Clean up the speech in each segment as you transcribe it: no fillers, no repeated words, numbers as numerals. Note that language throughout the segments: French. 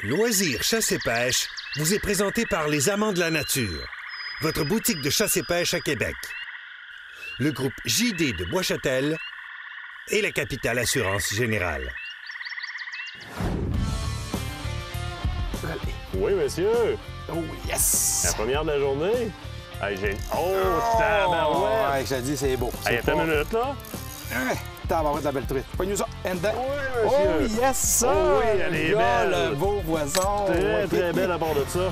Loisirs chasse et pêche vous est présenté par les Amants de la Nature, votre boutique de chasse et pêche à Québec. Le groupe JD de Bois-Châtel et la Capitale Assurance Générale. Oui, monsieur. Oh, yes! La première de la journée. Hey, j'ai... Oh, tabarouette! Ouais, je te dis, c'est beau. Hey, attends une minute, là. Tabarouette, la belle truite. Pogne-nous ça. And then... Oui, Oh, monsieur. yes, ça! Oh, oui, elle est belle. Le beau poisson. Très, très belle à part de ça.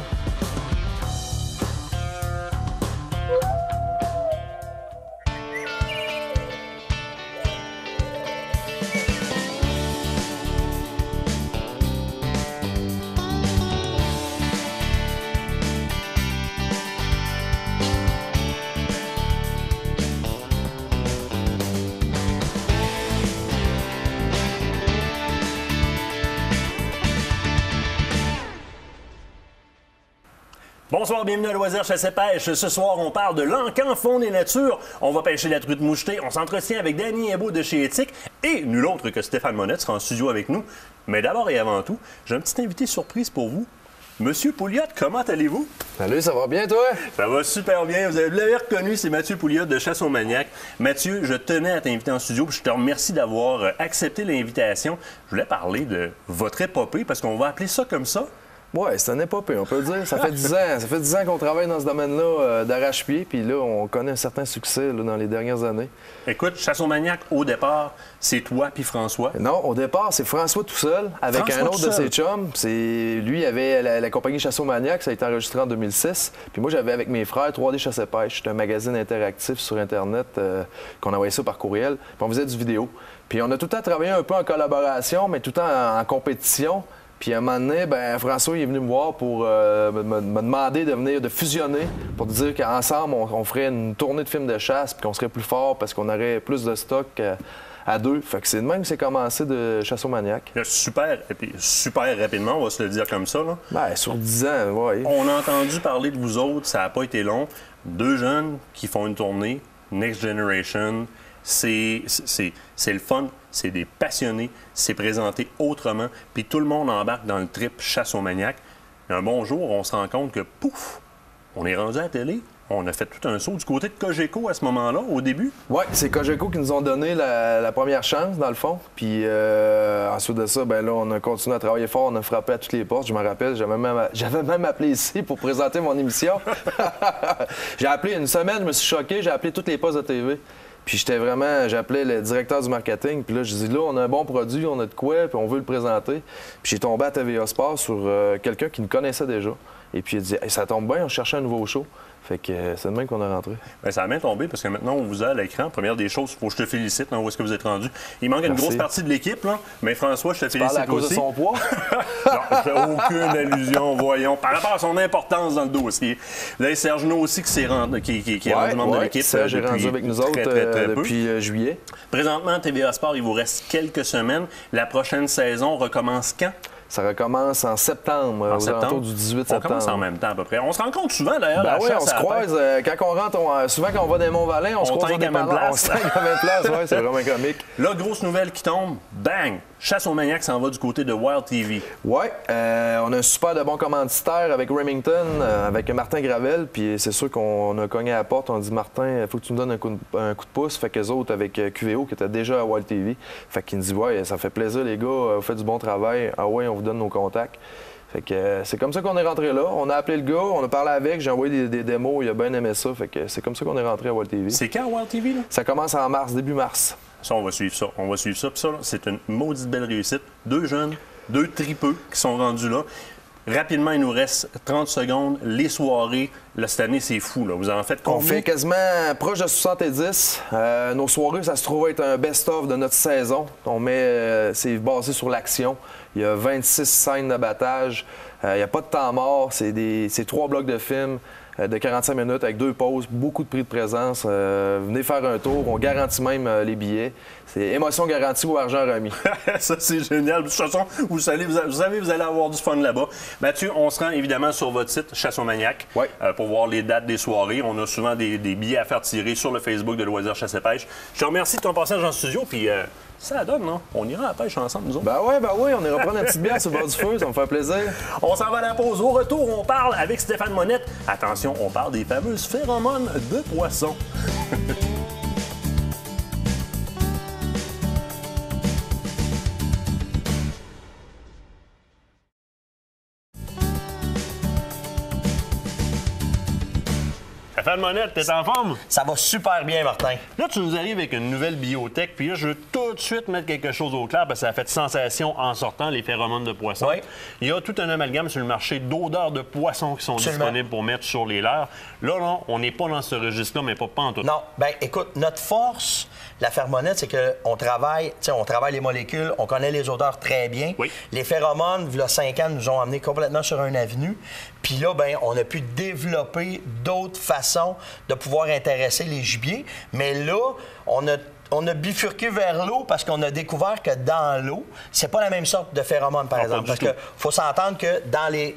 Bonsoir, bienvenue à Loisirs Chasse et Pêche. Ce soir, on parle de l'encan faune et nature. On va pêcher la truite mouchetée. On s'entretient avec Danny Hébeau de chez Éthique et nul autre que Stéphane Monette sera en studio avec nous. Mais d'abord et avant tout, j'ai un petit invité surprise pour vous. Monsieur Pouliot, comment allez-vous? Salut, ça va bien, toi? Ça va super bien. Vous l'avez reconnu, c'est Mathieu Pouliot de Chasse aux Maniaques. Mathieu, je tenais à t'inviter en studio, puis je te remercie d'avoir accepté l'invitation. Je voulais parler de votre épopée, parce qu'on va appeler ça comme ça. Ouais, c'est un épopée, on peut le dire. Ça fait 10 ans. Ça fait 10 ans qu'on travaille dans ce domaine-là d'arrache-pied, puis là, on connaît un certain succès là, dans les dernières années. Écoute, Chasse aux Maniaques, au départ, c'est toi puis François. Non, au départ, c'est François tout seul, avec François un autre tout de seul. ses chums. Lui, il avait la compagnie Chasse aux Maniaques, ça a été enregistré en 2006. Puis moi, j'avais avec mes frères 3D Chasse et Pêche. C'était un magazine interactif sur Internet qu'on envoyait ça par courriel. Puis on faisait du vidéo. Puis on a tout le temps travaillé un peu en collaboration, mais tout le temps en compétition. Puis à un moment donné, François il est venu me voir pour me demander de fusionner, pour dire qu'ensemble, on ferait une tournée de films de chasse, puis qu'on serait plus fort parce qu'on aurait plus de stock à deux. Fait que c'est de même que c'est commencé de Chasse aux Maniaques. Super rapidement, on va se le dire comme ça. Là. Sur 10 ans, oui. On a entendu parler de vous autres, ça n'a pas été long. Deux jeunes qui font une tournée, Next Generation, c'est le fun. C'est des passionnés, c'est présenté autrement, puis tout le monde embarque dans le trip Chasse aux Maniaques. Un bon jour, on se rend compte que, pouf, on est rendu à la télé. On a fait tout un saut du côté de Cogeco à ce moment-là, au début. Oui, c'est Cogeco qui nous ont donné la première chance, dans le fond. Puis ensuite de ça, là, on a continué à travailler fort, on a frappé à toutes les portes. Je me rappelle, j'avais même appelé ici pour présenter mon émission. J'ai appelé une semaine, je me suis choqué, j'ai appelé toutes les postes de TV. Puis j'appelais le directeur du marketing, puis là, je dis là, on a un bon produit, on a de quoi, puis on veut le présenter. Puis j'ai tombé à TVA Sport sur quelqu'un qui nous connaissait déjà. Et puis il a dit hey, ça tombe bien, on cherchait un nouveau show. Fait que c'est de même qu'on est rentré. Bien, ça a bien tombé parce que maintenant, on vous a à l'écran. Première des choses, il faut que je te félicite. Là, où est-ce que vous êtes rendu? Il manque une grosse partie de l'équipe, là. Mais François, je te félicite aussi. À cause de son poids? Non, je fais aucune allusion, voyons. Par rapport à son importance dans le dossier. Vous avez Serge Naud aussi qui est rendu membre de l'équipe. Serge est rendu avec nous autres depuis juillet. Présentement, TVA Sport, il vous reste quelques semaines. La prochaine saison recommence quand? Ça recommence en septembre, aux alentours du 18 septembre. On commence en même temps à peu près. On se rencontre souvent d'ailleurs. Oui, on se croise. Quand on rentre, souvent quand on va dans les Monts-Valin, on se croise à la même place. On se à la même place, oui, c'est vraiment comique. Là, grosse nouvelle qui tombe, bang! Chasse aux Maniaques s'en va du côté de Wild TV. Oui, on a un super de bon commanditaire avec Remington, avec Martin Gravel, puis c'est sûr qu'on a cogné à la porte, on a dit « Martin, il faut que tu nous donnes un coup de pouce ». Fait qu'eux autres, avec QVO, qui était déjà à Wild TV, fait qu'ils nous disent « Ouais, ça fait plaisir les gars, vous faites du bon travail, ah ouais, on vous donne nos contacts ». Fait que c'est comme ça qu'on est rentré là. On a appelé le gars, on a parlé avec, j'ai envoyé des démos, il a bien aimé ça. Fait que c'est comme ça qu'on est rentré à Wild TV. C'est quand Wild TV, là? Ça commence en mars, début mars. Ça, on va suivre ça. On va suivre ça. Puis ça, c'est une maudite belle réussite. Deux jeunes, deux tripeux qui sont rendus là. Rapidement, il nous reste 30 secondes. Les soirées, là, cette année, c'est fou. Là. Vous en faites combien? On fait quasiment proche de 70. Nos soirées, ça se trouve être un best-of de notre saison. On met, c'est basé sur l'action. Il y a 26 scènes d'abattage. Il n'y a pas de temps mort. C'est 3 blocs de films de 45 minutes avec 2 pauses, beaucoup de prix de présence. Venez faire un tour. On garantit même les billets. C'est émotion garantie ou argent remis. Ça, c'est génial. De toute façon, vous savez, vous allez avoir du fun là-bas. Mathieu, on se rend évidemment sur votre site, Chasse aux Maniaques, pour voir les dates des soirées. On a souvent des billets à faire tirer sur le Facebook de Loisirs Chasse et Pêche. Je te remercie de ton passage en studio, puis Ça donne, non? On ira à la pêche ensemble, nous autres. Ben oui, on ira prendre une petite bière sur le bord du feu, ça me fait plaisir. On s'en va à la pause. Au retour, on parle avec Stéphane Monette. Attention, on parle des fameuses phéromones de poisson. Stéphane Monette, t'es en forme? Ça va super bien, Martin. Là, tu nous arrives avec une nouvelle biotech, puis là, je veux tout de suite mettre quelque chose au clair, parce que ça a fait sensation en sortant, les phéromones de poisson. Oui. Il y a tout un amalgame sur le marché d'odeurs de poisson qui sont Absolument. disponibles pour mettre sur les leurres. Là, non, on n'est pas dans ce registre-là, mais pas en tout. Non, bien, écoute, notre force, la phéromonette, c'est qu'on travaille, on travaille les molécules, on connaît les odeurs très bien. Oui. Les phéromones, il y a 5 ans, nous ont amenés complètement sur un avenue. Puis là, bien, on a pu développer d'autres façons de pouvoir intéresser les gibiers. Mais là, on a bifurqué vers l'eau parce qu'on a découvert que dans l'eau, c'est pas la même sorte de phéromones, par exemple. Parce qu'il faut s'entendre que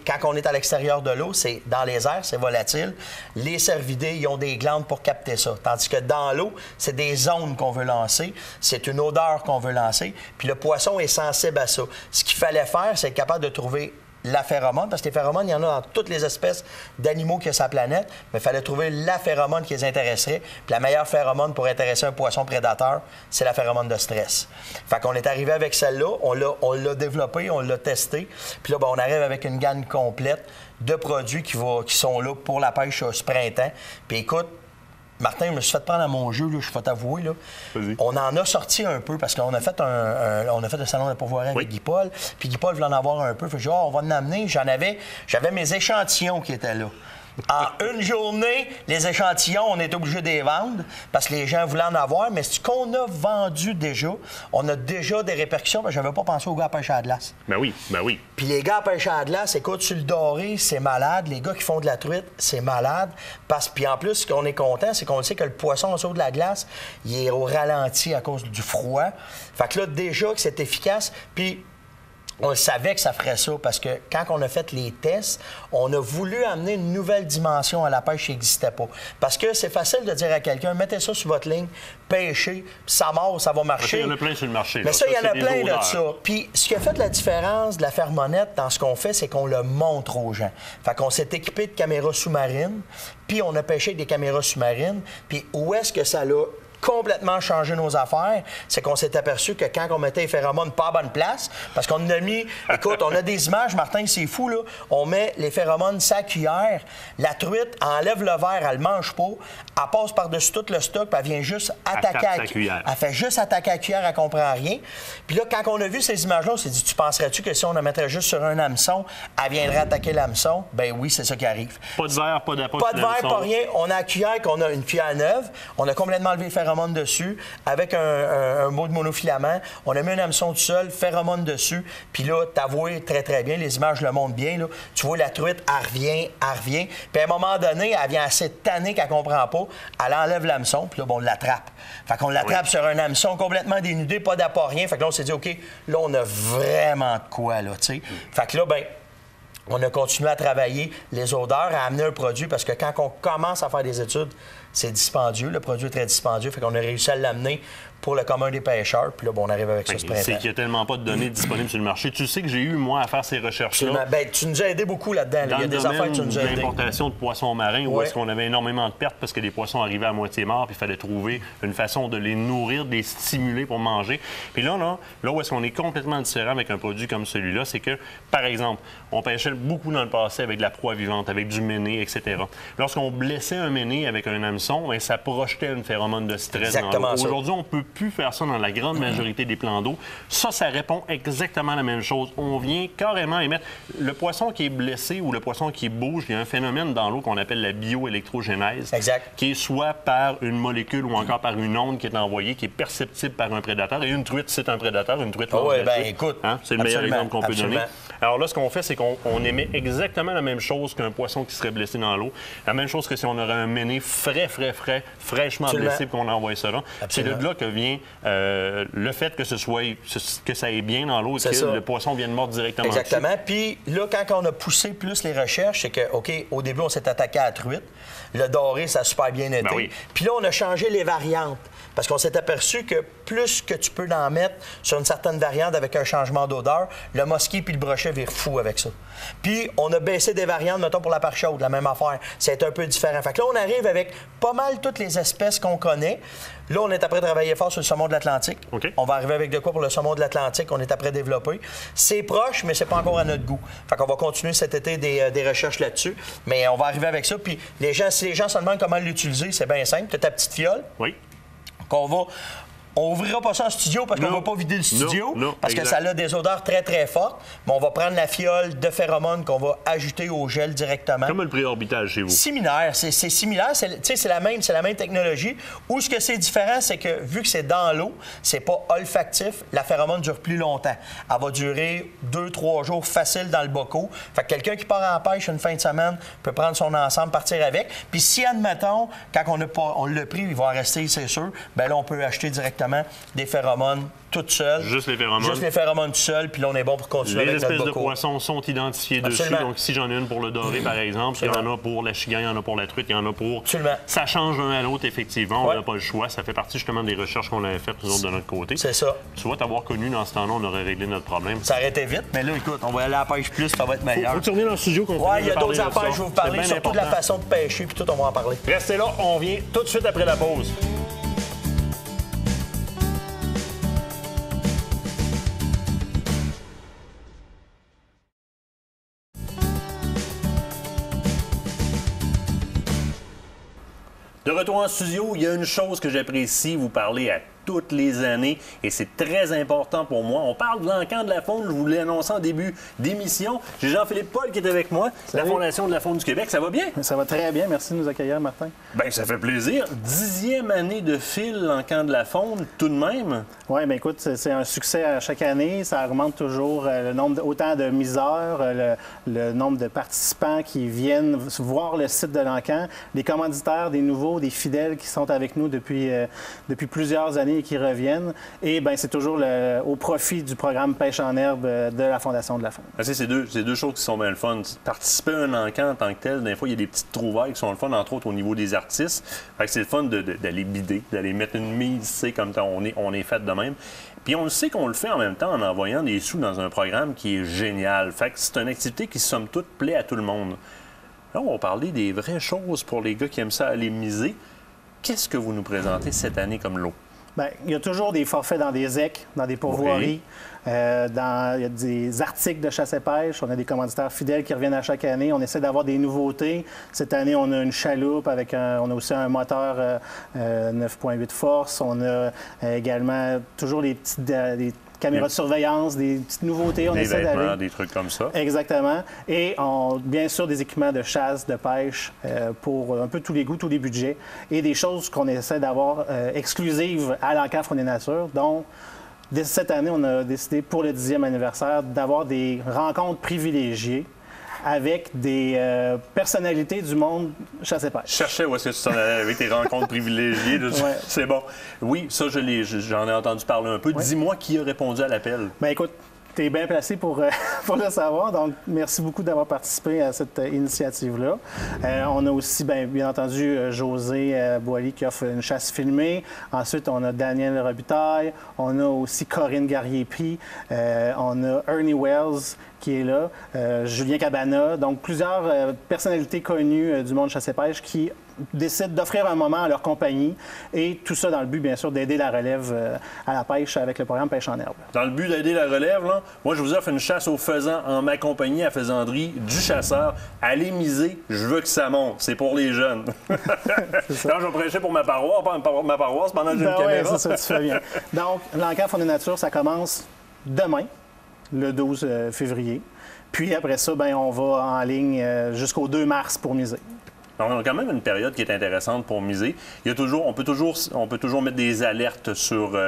quand on est à l'extérieur de l'eau, c'est dans les airs, c'est volatile. Les cervidés, ils ont des glandes pour capter ça. Tandis que dans l'eau, c'est des ondes qu'on veut lancer, c'est une odeur qu'on veut lancer. Puis le poisson est sensible à ça. Ce qu'il fallait faire, c'est être capable de trouver la phéromone, parce que les phéromones, il y en a dans toutes les espèces d'animaux qu'il y a sur la planète, mais il fallait trouver la phéromone qui les intéresserait. Puis la meilleure phéromone pour intéresser un poisson prédateur, c'est la phéromone de stress. Fait qu'on est arrivé avec celle-là, on l'a développée, on l'a testée, puis là, ben, on arrive avec une gamme complète de produits qui sont là pour la pêche ce printemps. Puis écoute, Martin, je me suis fait prendre à mon jeu, là, je vais t'avouer. Là. On en a sorti un peu parce qu'on a fait on a fait le salon de pourvoirie avec Guy Paul. Puis Guy Paul voulait en avoir un peu. Fait que j'ai dit, on va en amener. J'avais mes échantillons qui étaient là. En une journée, les échantillons, on est obligé de les vendre parce que les gens voulaient en avoir. Mais ce qu'on a vendu déjà, on a déjà des répercussions. Je n'avais pas pensé aux gars à pêche à la glace. Ben oui. Puis les gars à pêche à la glace, écoute, sur le doré, c'est malade. Les gars qui font de la truite, c'est malade. Puis en plus, ce qu'on est content, c'est qu'on sait que le poisson en dessous de la glace, il est au ralenti à cause du froid. Fait que là, déjà que c'est efficace. Puis on savait que ça ferait ça parce que quand on a fait les tests, on a voulu amener une nouvelle dimension à la pêche qui n'existait pas. Parce que c'est facile de dire à quelqu'un, mettez ça sur votre ligne, pêchez, puis ça mord, ça va marcher. Il y en a plein sur le marché. Mais ça, il y en a plein de ça. Puis ce qui a fait la différence de la phéromonette dans ce qu'on fait, c'est qu'on le montre aux gens. Fait qu'on s'est équipé de caméras sous-marines, puis on a pêché avec des caméras sous-marines. Puis où est-ce que ça l'a complètement changé nos affaires, c'est qu'on s'est aperçu que quand on mettait les phéromones pas à bonne place, parce qu'on a mis, écoute, on a des images, Martin, c'est fou, là, on met les phéromones sa cuillère, la truite enlève le verre, elle le mange pas, elle passe par-dessus tout le stock, puis elle vient juste attaquer à la cuillère. Elle fait juste attaquer à la cuillère, elle comprend rien. Puis là, quand on a vu ces images-là, on s'est dit, tu penserais-tu que si on la mettrait juste sur un hameçon, elle viendrait attaquer l'hameçon? Ben oui, c'est ça qui arrive. Pas de verre, pas d'appât. Pas de verre, pas rien. On a la cuillère, qu'on a une cuillère neuve, on a complètement enlevé les phéromones dessus, avec un mot de monofilament. On a mis un hameçon tout seul, phéromone dessus. Puis là, t'avoues très, très bien, les images le montrent bien. Là. Tu vois, la truite, elle revient. Puis à un moment donné, elle vient assez tannée qu'elle comprend pas. Elle enlève l'hameçon, puis là, bon, on l'attrape. Fait qu'on l'attrape sur un hameçon complètement dénudé, pas d'appât, rien. Fait que là, on s'est dit, OK, là, on a vraiment de quoi, là, tu sais. Fait que là, ben on a continué à travailler les odeurs, à amener un produit, parce que quand on commence à faire des études, c'est dispendieux. Le produit est très dispendieux. Fait qu'on a réussi à l'amener pour le commun des pêcheurs. Puis là, bon, on arrive avec ça ce printemps. C'est qu'il n'y a tellement pas de données disponibles sur le marché. Tu sais que j'ai eu, moi, à faire ces recherches-là. Bien, tu nous as aidé beaucoup là-dedans. Il y a des affaires que tu nous as aidé. L'importation de poissons marins, où est-ce qu'on avait énormément de pertes parce que les poissons arrivaient à moitié morts, puis il fallait trouver une façon de les nourrir, de les stimuler pour manger. Puis là où est-ce qu'on est complètement différent avec un produit comme celui-là, c'est que, par exemple, on pêchait beaucoup dans le passé avec de la proie vivante, avec du méné, etc. Lorsqu'on blessait un méné avec un hameçon, bien, ça projetait une phéromone de stress dans l'eau. Aujourd'hui, on ne peut plus faire ça dans la grande majorité des plans d'eau. Ça répond exactement à la même chose. On vient carrément émettre... Le poisson qui est blessé ou le poisson qui bouge, il y a un phénomène dans l'eau qu'on appelle la bioélectrogénèse, qui est soit par une molécule ou encore par une onde qui est envoyée, qui est perceptible par un prédateur. Et une truite, c'est un prédateur. Une truite, écoute, hein? C'est le meilleur exemple qu'on peut donner. Alors là, ce qu'on fait, c'est qu'on émet exactement la même chose qu'un poisson qui serait blessé dans l'eau. La même chose que si on aurait un méné frais fraîchement Absolument. blessé, puis qu'on envoie ça là. C'est de Absolument. là que vient le fait que ça aille bien dans l'eau et C'est que ça. le poisson vienne mordre directement dessus. Exactement. Puis là, quand on a poussé plus les recherches, c'est que, OK, au début, on s'est attaqué à la truite. Le doré, ça a super bien été. Ben oui. Puis là, on a changé les variantes. Parce qu'on s'est aperçu que plus que tu peux en mettre sur une certaine variante avec un changement d'odeur, le mosquée puis le brochet virent fou avec ça. Puis on a baissé des variantes, mettons pour la part chaude, la même affaire. C'est un peu différent. Fait que là, on arrive avec pas mal toutes les espèces qu'on connaît. Là, on est après travailler fort sur le saumon de l'Atlantique. OK. On va arriver avec de quoi pour le saumon de l'Atlantique. On est après développer. C'est proche, mais c'est pas encore à notre goût. Fait qu'on va continuer cet été des recherches là-dessus. Mais on va arriver avec ça. Puis si les gens se demandent comment l'utiliser, c'est bien simple. Tu as ta petite fiole Oui. qu'on va... On ouvrira pas ça en studio parce qu'on Non. va pas vider le studio, Non, parce que exact. ça a des odeurs très, très fortes. Mais on va prendre la fiole de phéromones qu'on va ajouter au gel directement. Comme le préorbital chez vous. Similaire, c'est similaire, c'est la même technologie. Où ce que c'est différent, c'est que vu que c'est dans l'eau, c'est pas olfactif, la phéromone dure plus longtemps. Elle va durer 2-3 jours facile dans le bocal. Fait que quelqu'un qui part en pêche une fin de semaine peut prendre son ensemble, partir avec. Puis si, admettons, quand on l'a pris, il va en rester, c'est sûr, bien là, on peut acheter directement des phéromones toutes seules. Juste les phéromones. Juste les phéromones tout seuls, puis là, on est bon pour continuer Les avec notre espèces de bocal. poissons sont identifiées dessus. Absolument. Donc, si j'en ai une pour le doré, par exemple, il y en a pour la chigan, il y en a pour la truite, il y en a pour... Absolument. Ça change d'un à l'autre, effectivement. On Ouais. n'a pas le choix. Ça fait partie justement des recherches qu'on avait faites, nous autres, de notre côté. C'est ça. Tu vois, t'avoir connu dans ce temps-là, on aurait réglé notre problème. Ça aurait été vite, mais là, écoute, on va aller à la pêche plus, ça va être meilleur. Faut que tu reviennes dans le studio qu'on Ouais, il y a finisse de d'autres parler de affaires, ça. je vais vous C'est parler, bien surtout de la important. façon de pêcher, puis tout, on va en parler. Restez là, on vient tout de suite après la pause. De retour en studio, il y a une chose que j'apprécie vous parler à toutes les années et c'est très important pour moi. On parle de l'encan de la faune, je vous l'ai annoncé en début d'émission. J'ai Jean-Philippe Paul qui est avec moi, de la Fondation de la faune du Québec. Ça va bien? Ça va très bien. Merci de nous accueillir, Martin. Bien, ça fait plaisir. 10e année de fil, l'encan de la faune, tout de même. Oui, bien écoute, c'est un succès à chaque année. Ça augmente toujours le nombre, autant de miseurs, le nombre de participants qui viennent voir le site de l'encan, des commanditaires, des nouveaux, des fidèles qui sont avec nous depuis plusieurs années et qui reviennent. Et bien, c'est toujours au profit du programme Pêche en herbe de la Fondation de la faune. Ah, c'est deux choses qui sont bien le fun. Participer à un encan en tant que tel, des fois, il y a des petites trouvailles qui sont le fun, entre autres au niveau des artistes. Fait que c'est le fun d'aller bider, d'aller mettre une mise, c'est comme on est fait de même. Puis on le sait qu'on le fait en même temps en envoyant des sous dans un programme qui est génial. Fait que c'est une activité qui, somme toute, plaît à tout le monde. Là, on va parler des vraies choses pour les gars qui aiment ça aller miser. Qu'est-ce que vous nous présentez cette année comme lot? Bien, il y a toujours des forfaits dans des écs, dans des pourvoiries. Il y a des articles de chasse et pêche. On a des commanditaires fidèles qui reviennent à chaque année. On essaie d'avoir des nouveautés. Cette année, on a une chaloupe on a aussi un moteur 9.8 force. On a également toujours des caméras de surveillance, des petites nouveautés. On Des essaie vêtements, d'aller. des trucs comme ça. Exactement. Et bien sûr, des équipements de chasse, de pêche pour un peu tous les goûts, tous les budgets. Et des choses qu'on essaie d'avoir exclusives à l'encan Faune et Nature. Donc, dès cette année, on a décidé pour le 10e anniversaire d'avoir des rencontres privilégiées avec des personnalités du monde chasse et pêche. Je cherchais où est-ce que tu t'en allais avec tes rencontres privilégiées. Là. Ouais. C'est bon. Oui, ça, j'en ai entendu parler un peu. Ouais. Dis-moi qui a répondu à l'appel. Bien, écoute, tu es bien placé pour le savoir. Donc, merci beaucoup d'avoir participé à cette initiative-là. On a aussi, bien entendu, José Boily qui offre une chasse filmée. Ensuite, on a Daniel Robitaille. On a aussi Corinne Garrier-Py. On a Ernie Wells qui est là. Julien Cabana. Donc, plusieurs personnalités connues du monde chasse-et-pêche qui décident d'offrir un moment à leur compagnie et tout ça dans le but, bien sûr, d'aider la relève à la pêche avec le programme Pêche en herbe. Dans le but d'aider la relève, là, moi, je vous offre une chasse au faisan en ma compagnie à Faisanderie du chasseur. Allez miser, je veux que ça monte. C'est pour les jeunes. Quand je vais prêcher pour ma paroisse pendant que j'ai une Ben ouais, caméra. c'est ça, tu fais bien. Donc, l'encan Faune et Nature, ça commence demain, le 12 février. Puis après ça, on va en ligne jusqu'au 2 mars pour miser. Donc, on a quand même une période qui est intéressante pour miser. Il y a toujours, on peut toujours mettre des alertes sur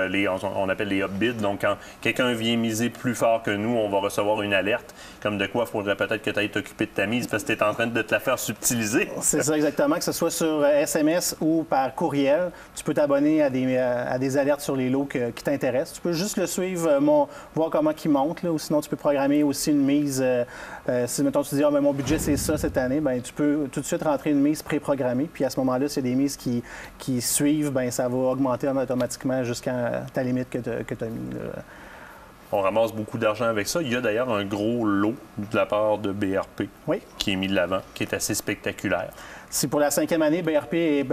on appelle les upbids. Donc, quand quelqu'un vient miser plus fort que nous, on va recevoir une alerte. Comme de quoi, il faudrait peut-être que tu ailles t'occuper de ta mise parce que tu es en train de te la faire subtiliser. C'est ça exactement, que ce soit sur SMS ou par courriel. Tu peux t'abonner à des alertes sur les lots qui t'intéressent. Tu peux juste le suivre, voir comment il monte, là, ou sinon tu peux programmer aussi une mise. Si, mettons, tu dis, mais mon budget, c'est ça cette année, bien, tu peux tout de suite rentrer une mise préprogrammée. Puis à ce moment-là, s'il y a des mises qui suivent, bien, ça va augmenter automatiquement jusqu'à ta limite que tu as mis. On ramasse beaucoup d'argent avec ça. Il y a d'ailleurs un gros lot de la part de BRP qui est mis de l'avant, qui est assez spectaculaire. C'est pour la 5e année, BRP est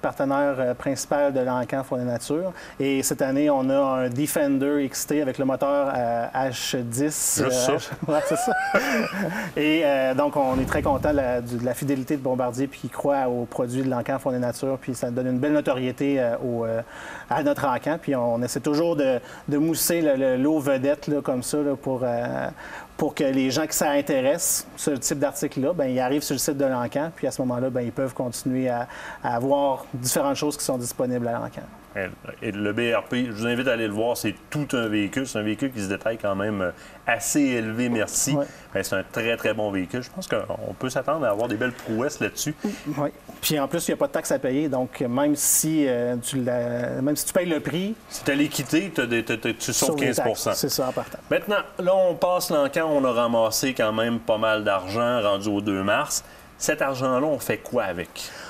partenaire principal de l'Encan Faune et Nature. Et cette année, on a un Defender XT avec le moteur H10. Juste ça. Ouais, c'est ça. Et donc, on est très content de la fidélité de Bombardier puis qui croit aux produits de l'Encan Faune et Nature. Puis ça donne une belle notoriété à notre Encan. Puis on essaie toujours de mousser le lot vedette là, comme ça là, pour que les gens qui ça intéresse, ce type d'article-là, bien, ils arrivent sur le site de l'Encan, puis à ce moment-là, bien, ils peuvent continuer à voir différentes choses qui sont disponibles à l'Encan. Et le BRP, je vous invite à aller le voir, c'est tout un véhicule. C'est un véhicule qui se détaille quand même assez élevé, merci. Ouais. C'est un très, très bon véhicule. Je pense qu'on peut s'attendre à avoir des belles prouesses là-dessus. Oui. Puis en plus, il n'y a pas de taxe à payer. Donc, même si tu payes le prix... Si tu as l'équité, tu sauves 15 %. C'est ça, en partant. Maintenant, là, on passe l'Encan. On a ramassé quand même pas mal d'argent rendu au 2 mars. Cet argent-là, on fait quoi avec?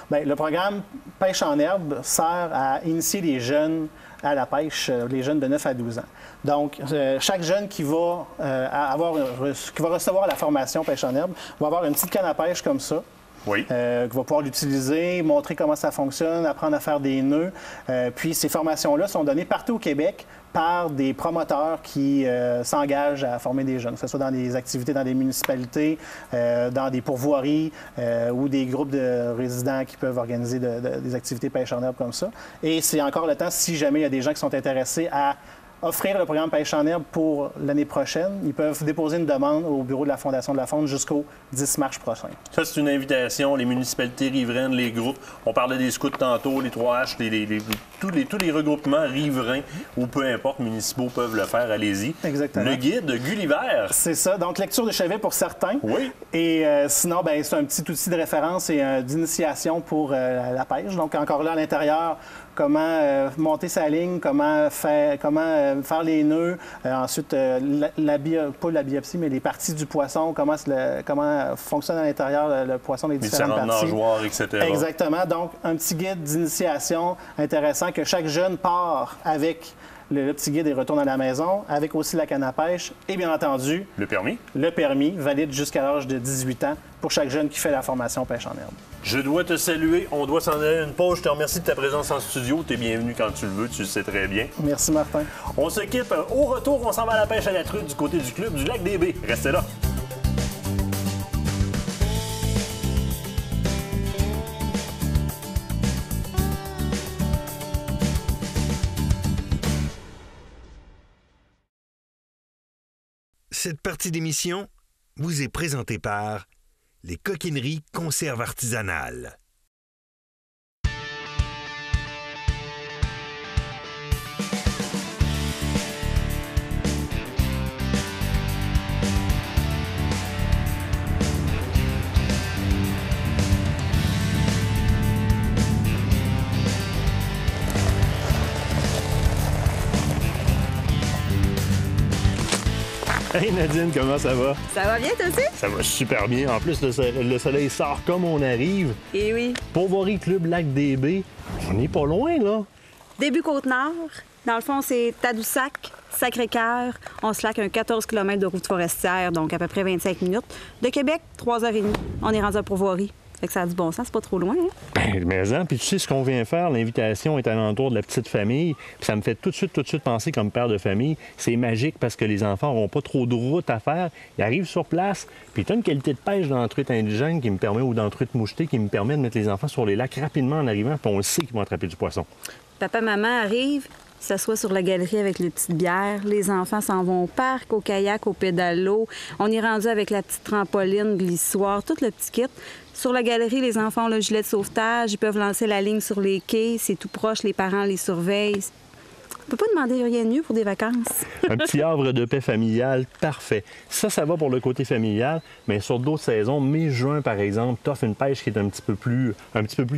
Bien, le programme Pêche en herbe sert à initier les jeunes à la pêche, les jeunes de 9 à 12 ans. Donc, chaque jeune qui va recevoir la formation Pêche en herbe va avoir une petite canne à pêche comme ça. Oui. Qui va pouvoir l'utiliser, montrer comment ça fonctionne, apprendre à faire des nœuds. Puis ces formations-là sont données partout au Québec par des promoteurs qui s'engagent à former des jeunes, que ce soit dans des activités dans des municipalités, dans des pourvoiries ou des groupes de résidents qui peuvent organiser des activités pêche en herbe comme ça. Et c'est encore le temps, si jamais il y a des gens qui sont intéressés à offrir le programme Pêche en herbe pour l'année prochaine, ils peuvent déposer une demande au bureau de la Fondation de la Faune jusqu'au 10 mars prochain. Ça, c'est une invitation. Les municipalités riveraines, les groupes, on parlait des scouts tantôt, les 3H, tous les regroupements riverains ou peu importe, municipaux peuvent le faire, allez-y. Exactement. Le guide Gulliver. C'est ça. Donc, lecture de chevet pour certains. Oui. Et sinon, bien, c'est un petit outil de référence et d'initiation pour la pêche. Donc, encore là, à l'intérieur, comment monter sa ligne, comment faire les nœuds, ensuite, pas la biopsie, mais les parties du poisson, comment fonctionne à l'intérieur le poisson, les différentes parties. Nageoires, etc. Exactement. Donc, un petit guide d'initiation intéressant que chaque jeune part avec le petit guide et retourne à la maison, avec aussi la canne à pêche et bien entendu... Le permis. Le permis, valide jusqu'à l'âge de 18 ans pour chaque jeune qui fait la formation pêche en herbe. Je dois te saluer. On doit s'en aller une pause. Je te remercie de ta présence en studio. Tu es bienvenu quand tu le veux. Tu le sais très bien. Merci, Martin. On se quitte. Au retour, on s'en va à la pêche à la truite du côté du club du Lac des Baies. Restez là. Cette partie d'émission vous est présentée par les coquineries Conserve artisanales. Hey Nadine, comment ça va? Ça va bien, toi aussi? Ça va super bien. En plus, le soleil sort comme on arrive. Eh oui. Pourvoirie Club Lac des Baies, on n'est pas loin, là. Début Côte-Nord. Dans le fond, c'est Tadoussac, Sacré-Cœur. On se laque un 14 km de route forestière, donc à peu près 25 minutes. De Québec, 3h30. On est rendu à Pourvoirie. Fait que ça a du bon sens, c'est pas trop loin. Hein? Ben, mais puis tu sais ce qu'on vient faire, l'invitation est alentour de la petite famille, puis ça me fait tout de suite penser comme père de famille. C'est magique parce que les enfants n'auront pas trop de route à faire. Ils arrivent sur place, puis tu as une qualité de pêche dans la truite indigène qui me permet, ou dans la truite mouchetée, qui me permet de mettre les enfants sur les lacs rapidement en arrivant, puis on le sait qu'ils vont attraper du poisson. Papa, maman arrive, s'assoit sur la galerie avec les petites bières. Les enfants s'en vont au parc, au kayak, au pédalo. On est rendu avec la petite trampoline, glissoire, tout le petit kit. Sur la galerie, les enfants ont le gilet de sauvetage. Ils peuvent lancer la ligne sur les quais. C'est tout proche, les parents les surveillent. On peut pas demander rien de mieux pour des vacances. Un petit havre de paix familial, parfait. Ça va pour le côté familial, mais sur d'autres saisons, mai-juin, par exemple, t'offres une pêche qui est un petit peu plus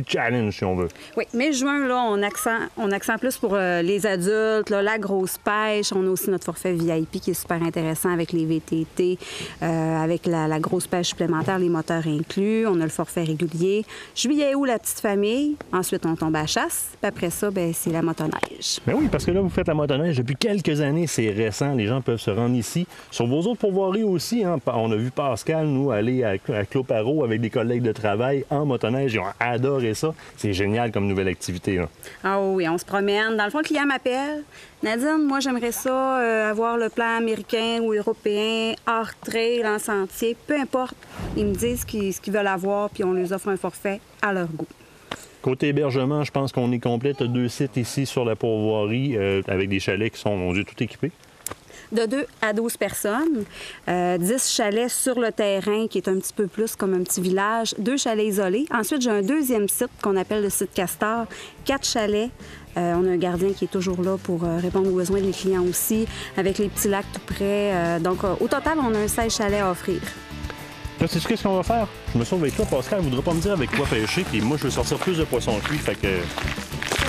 challenge, si on veut. Oui, mai-juin, là, on accent plus pour les adultes, là, la grosse pêche. On a aussi notre forfait VIP qui est super intéressant avec les VTT, avec la grosse pêche supplémentaire, les moteurs inclus. On a le forfait régulier. Juillet, août, la petite famille. Ensuite, on tombe à la chasse. Puis après ça, bien, c'est la motoneige. Ben oui, parce que là, vous faites la motoneige depuis quelques années, c'est récent, les gens peuvent se rendre ici. Sur vos autres pourvoiries aussi, hein, on a vu Pascal, nous, aller à Cloparo avec des collègues de travail en motoneige, ils ont adoré ça. C'est génial comme nouvelle activité. Là. Ah oui, on se promène. Dans le fond, le client m'appelle. Nadine, moi, j'aimerais ça, avoir le plan américain ou européen, hors trail, en sentier, peu importe. Ils me disent ce qu'ils veulent avoir, puis on leur offre un forfait à leur goût. Côté hébergement, je pense qu'on est complet. Tu as 2 sites ici sur la pourvoirie avec des chalets qui sont, mon Dieu, tout équipés. De 2 à 12 personnes, 10 chalets sur le terrain, qui est un petit peu plus comme un petit village, 2 chalets isolés. Ensuite, j'ai un deuxième site qu'on appelle le site Castor, 4 chalets. On a un gardien qui est toujours là pour répondre aux besoins des clients aussi, avec les petits lacs tout près. Donc, au total, on a un 16 chalets à offrir. Là, sais-tu qu'est-ce qu'on va faire? Je me sauve avec toi, Pascal. Je voudrais pas me dire avec quoi pêcher, puis moi, je veux sortir plus de poissons cuits, fait que...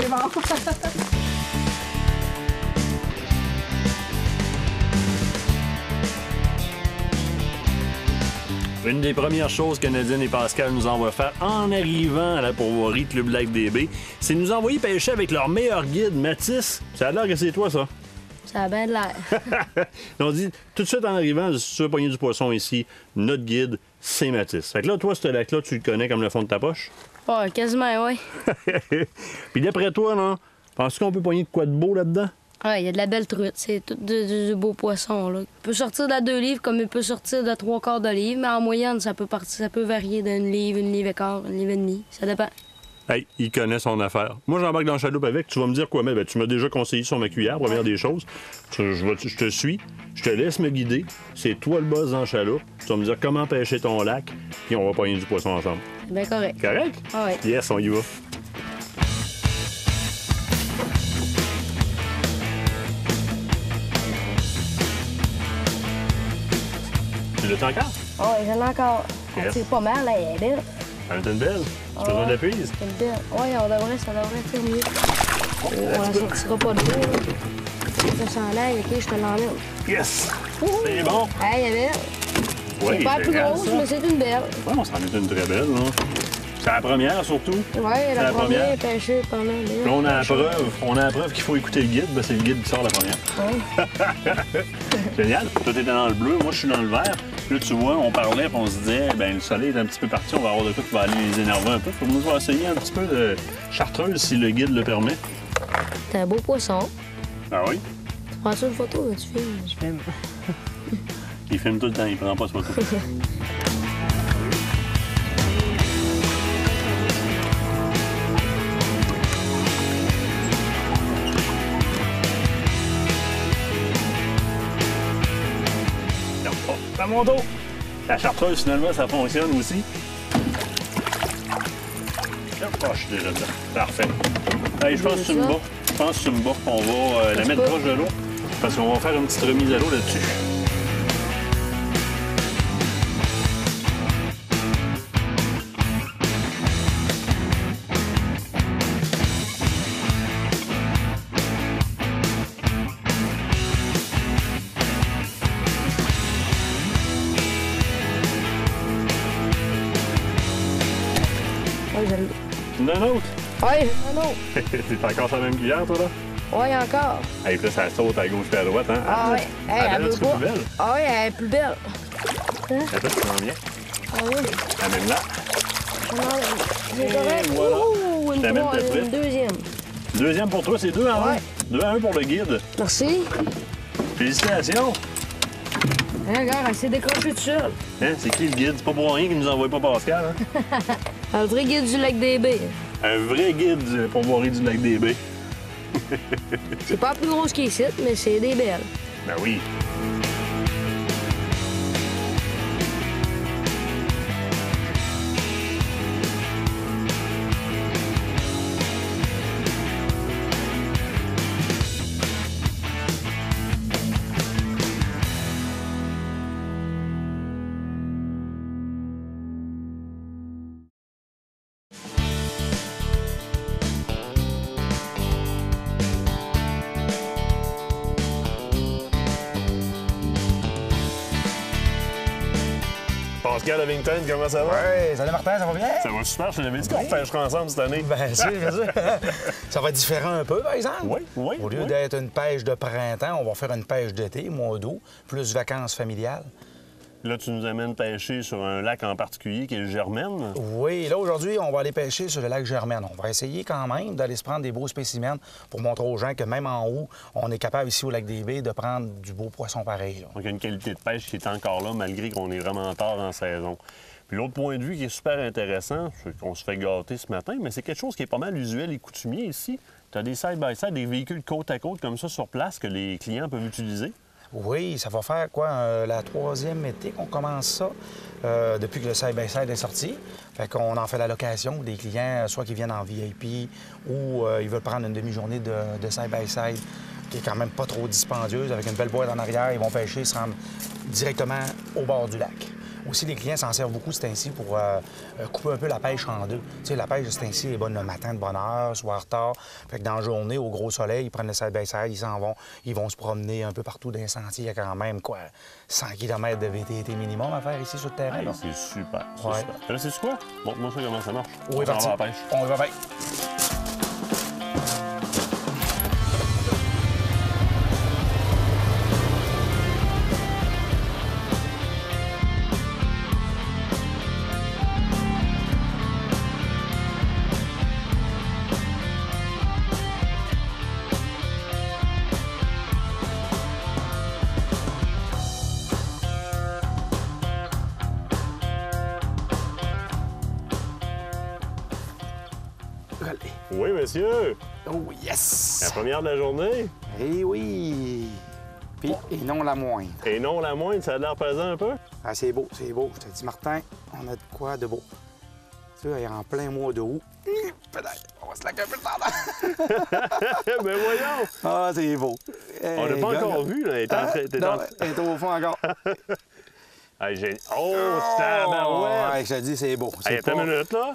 C'est bon. Une des premières choses que Nadine et Pascal nous envoient faire en arrivant à la pourvoirie Club Lac des Baies, c'est nous envoyer pêcher avec leur meilleur guide, Mathis. Ça a l'air que c'est toi, ça. Ça a bien de l'air. On dit tout de suite en arrivant, si tu veux pogner du poisson ici, notre guide, c'est Mathis. Fait que là, toi, ce lac-là, tu le connais comme le fond de ta poche? Ouais, quasiment, oui. Puis d'après toi, là, penses-tu qu'on peut pogner de quoi de beau là-dedans? Ouais, il y a de la belle truite. C'est tout du beau poisson, là. Il peut sortir de 2 livres comme il peut sortir de 3/4 de livre, mais en moyenne, ça peut varier d'une livre, 1 livre et quart, 1 livre et demi. Ça dépend. Hey, il connaît son affaire. Moi, j'embarque dans la chaloupe avec. Tu vas me dire quoi mettre? Ben, tu m'as déjà conseillé sur ma cuillère, première des choses. Je te suis. Je te laisse me guider. C'est toi le boss dans la chaloupe. Tu vas me dire comment pêcher ton lac, puis on va pogner du poisson ensemble. C'est bien correct. Correct? Ah ouais. Yes, on y va. Tu l'as encore? Ah ouais, j'en ai encore. Yes. C'est pas mal, là, elle est belle. Elle est une belle. Tu as besoin de la prise? C'est une belle. Ouais, ça devrait faire mieux. On la sortira pas de l'eau, là. Ça s'enlève, OK, je te l'enlève. Yes! C'est bon! Hey, elle est belle. Oui, C'est pas la plus grosse, mais c'est une belle. Ouais, on s'en est une très belle, là. C'est la première, surtout. Ouais, la première pêchée pendant les... Là, on a la preuve qu'il faut écouter le guide. Ben, c'est le guide qui sort la première. Ouais. Génial. Toi, t'étais dans le bleu, moi, je suis dans le vert. Puis là, tu vois, on parlait, puis on se disait, ben le soleil est un petit peu parti, on va avoir de quoi qui va aller les énerver un peu. Faut que nous va essayer un petit peu de chartreuse, si le guide le permet. T'es un beau poisson. Ah oui? Tu prends-tu une photo ou tu filmes? Je filme. Il filme tout le temps, il prend pas de photo. À mon dos. La chartreuse, finalement, ça fonctionne aussi. Hop, je suis déjà dedans. Parfait. Hey, je pense que tu me bats. On va la mettre proche de l'eau parce qu'on va faire une petite remise à l'eau là-dessus. Une autre? Oui, un autre. C'est encore sur la même cuillère, toi, là? Oui, encore. Hey, puis là, ça saute à gauche et à droite, hein? Ah oui. Elle est plus belle. Ah oui, elle est plus belle. Attends, tu m'en viens. Ah oui. Amène là. C'est correct. Voilà. Ouh, Je t'amène ta frite. une deuxième. Deuxième pour toi, c'est 2 à 1. Ouais. 2 à 1 pour le guide. Merci. Félicitations. Hein, regarde, elle s'est décrochée tout seul. Hein, c'est qui le guide? C'est pas pour rien qu'il nous envoie pas Pascal, hein? Un vrai guide du lac des Baies. Un vrai guide pour voir du lac des Baies. C'est pas la plus grosse qu'ici, mais c'est des belles. Ben oui. Pascal Avington, comment ça va? Ouais, salut Martin, ça va bien? Ça va super, je t'avais dit qu'on pêchera ensemble cette année. Bien sûr, bien sûr. Ça va être différent un peu, par exemple. Oui, oui. Au lieu oui. d'être une pêche de printemps, on va faire une pêche d'été, mois d'août, plus vacances familiales. Là, tu nous amènes pêcher sur un lac en particulier qui est le Germaine. Oui, là, aujourd'hui, on va aller pêcher sur le lac Germaine. On va essayer quand même d'aller se prendre des beaux spécimens pour montrer aux gens que même en haut, on est capable ici au lac des Baies de prendre du beau poisson pareil. Là. Donc, il y a une qualité de pêche qui est encore là, malgré qu'on est vraiment tard en saison. Puis l'autre point de vue qui est super intéressant, c'est qu'on se fait gâter ce matin, mais c'est quelque chose qui est pas mal usuel et coutumier ici. Tu as des side-by-side, des véhicules côte à côte comme ça sur place que les clients peuvent utiliser. Oui, ça va faire quoi, la 3e été qu'on commence ça, depuis que le side-by-side est sorti. Fait qu'on en fait la location des clients, soit qui viennent en VIP ou ils veulent prendre une demi-journée de side-by-side qui est quand même pas trop dispendieuse, avec une belle boîte en arrière. Ils vont pêcher, se rendre directement au bord du lac. Aussi, les clients s'en servent beaucoup de ce temps-ci pour couper un peu la pêche en deux. Tu sais, la pêche de ce temps-ci est bonne le matin de bonne heure, soir tard. Fait que dans la journée, au gros soleil, ils prennent le side-by-side, ils s'en vont. Ils vont se promener un peu partout dans les sentiers. Il y a quand même, 100 km de VTT minimum à faire ici sur le terrain. Hey, là. c'est super, c'est Ouais. super. Là, c'est quoi? Montre-moi ça comment ça marche. Oui, On s'en parti. va à la pêche. On y va bien. Allez. Oui, monsieur. Oh yes! La première de la journée. Eh oui! Puis, et non la moindre. Et non la moindre, ça a l'air pesant un peu. Ah, c'est beau, c'est beau. Je te dis, Martin, on a de quoi de beau. Tu vois, il est en plein mois de août. Peut-être, on va se laquer un peu de temps. Ben voyons. Ah, c'est beau. On l'a pas encore vu, là. Elle est en train- t'es Non, en- elle est au fond encore. Hey, oh, tabarouette! Ouais, je te dis, c'est beau. Hey, attends une minute, là.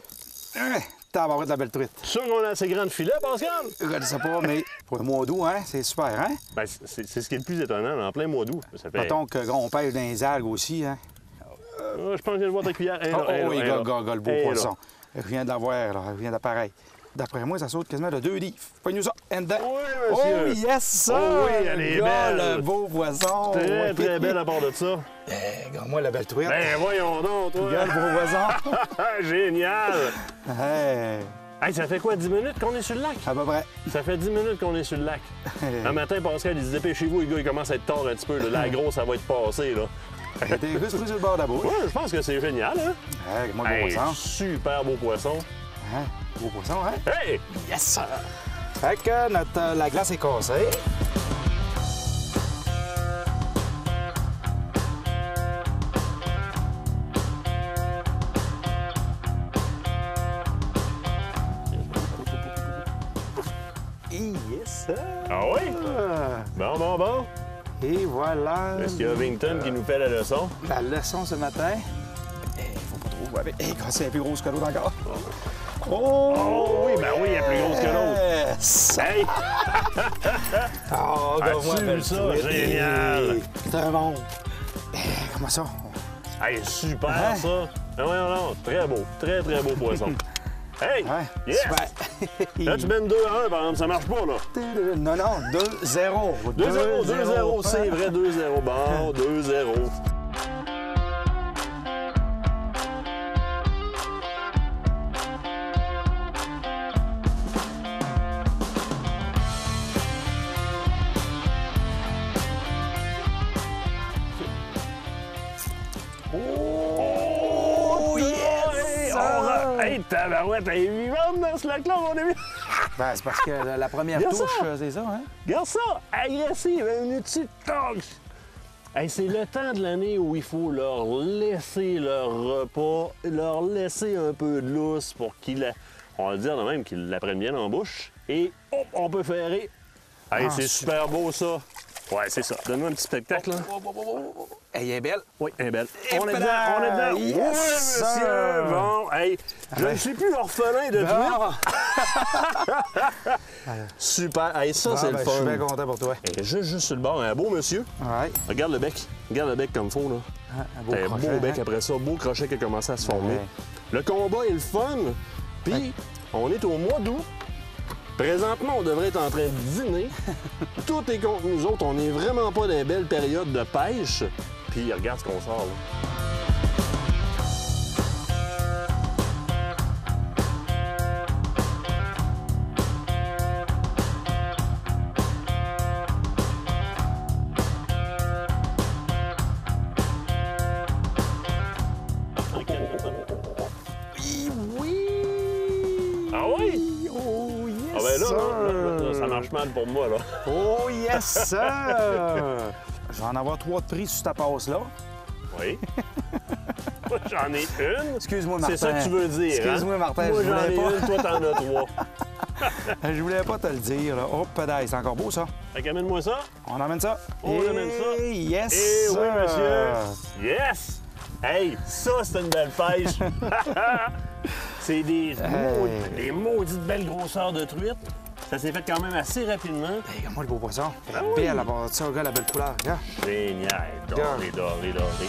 Tabarouette de la belle truite. Sûr qu'on a assez grand de filet, Pascal? Je ne sais pas, mais pour un mois d'août, hein, c'est super, hein? Ben, c'est ce qui est le plus étonnant, là, en plein mois d'août. Ça fait... Mettons que on pêche dans les algues aussi, hein? Je pense que je viens de voir ta cuillère. Hey, là, Oh, hey, là, oui, hey, là. gars, le beau Hey, là. poisson. Je viens de l'avoir, là. Je viens d'appareil. D'après moi, ça saute quasiment de 2 livres. Pogne-nous ça, and then. Oui, Oh, monsieur. yes, ça! Oh oui, elle est Gars, belle. le beau poisson. Très, Oui. très belle à part de ça. Regarde-moi la belle truite. Ben, voyons donc, toi. Regarde le beau poisson. Génial! Hey, Hey, ça fait quoi, 10 minutes qu'on est sur le lac? à peu près. Ça fait 10 minutes qu'on est sur le lac. Un matin, Pascal, il se dépêchez-vous, les gars, il commence à être tard un petit peu. Là. La grosse, ça va être passé, là. T'es juste pris sur le bord de la bouche. Ouais, je pense que c'est génial, hein? Hey, regarde-moi le beau Hey, poisson. super beau poisson. Hein? Beau poisson, hein? Hey! Yes! Fait que la glace est cassée. Yes! Ah oui? Bon. Et voilà. Est-ce qu'il y a Avington qui nous fait la leçon? La leçon ce matin. Faut pas trop jouer avec. C'est la plus grosse que l'autre encore. Oh oui, ben oui, elle est plus grosse que l'autre. Yes! Hey! Oh, regarde-moi As-tu la belle vu ça? truite. Génial! C'est un monde. Comment ça? Hey, super, Hein? ça! Ah ouais, non, très beau. Très, très beau poisson. Hey! Ouais, Yes! super. Là, tu mènes 2-1, par exemple, ça marche pas, là. Non, 2-0. 2-0, c'est vrai, 2-0. Bon, 2-0. Oh, yes! Hey, tabarouette, elle est vivante dans ce lac-là, mon ami! Ben, c'est parce que la première Regarde touche, ça. c'est ça, hein? Regarde ça! Agressif, un outil de torche! Hey, c'est le temps de l'année où il faut leur laisser leur repas, leur laisser un peu de lousse pour qu'ils, on va dire de même, qu'ils la prennent bien en bouche. Et hop, on peut ferrer. Hey, c'est super beau, ça. Ouais, c'est ça. Donne-moi un petit spectacle, là. Elle est belle. Oui, elle est belle. Et On est dedans, on est dedans. yes, Oui, monsieur! sir. Bon, hey, je ne suis plus orphelin de truite. Super. Hey, ça, c'est le Je suis fun. bien content pour toi. Hey, juste sur le bord, un beau monsieur. Ouais. Regarde le bec. Regarde le bec comme faut, là. Un beau T'as un crochet, beau bec hein? après ça, beau crochet qui a commencé à se former. Ouais. Le combat est le fun. Puis, on est au mois d'août. Présentement, on devrait être en train de dîner. Tout est contre nous autres. On n'est vraiment pas dans une belle période de pêche. Puis, regarde ce qu'on sort, là. Ah oui? Oh, yes, Ah ben là, sir. là, ça marche mal pour moi, là. Oh, yes, sir! Je vais en avoir 3 de prix sur ta passe-là. Oui. Moi, j'en ai une. Excuse-moi, Martin. C'est ça que tu veux dire, Excuse-moi, hein? Martin, Moi, je j'en voulais ai pas. une, toi, t'en as 3. Je voulais pas te le dire, là. Oh, pédale, c'est encore beau, ça. Fait qu'amène-moi ça. On emmène ça. On amène ça. Yes, Eh oui, sir. monsieur. Yes! Hey, ça, c'est une belle pêche. C'est des maudites belles grosseurs de truite. Ça s'est fait quand même assez rapidement. Hey, regarde-moi le beau poisson. Ah La belle, la part de ça, regarde la belle couleur. Regarde. Génial. Doré, doré, doré.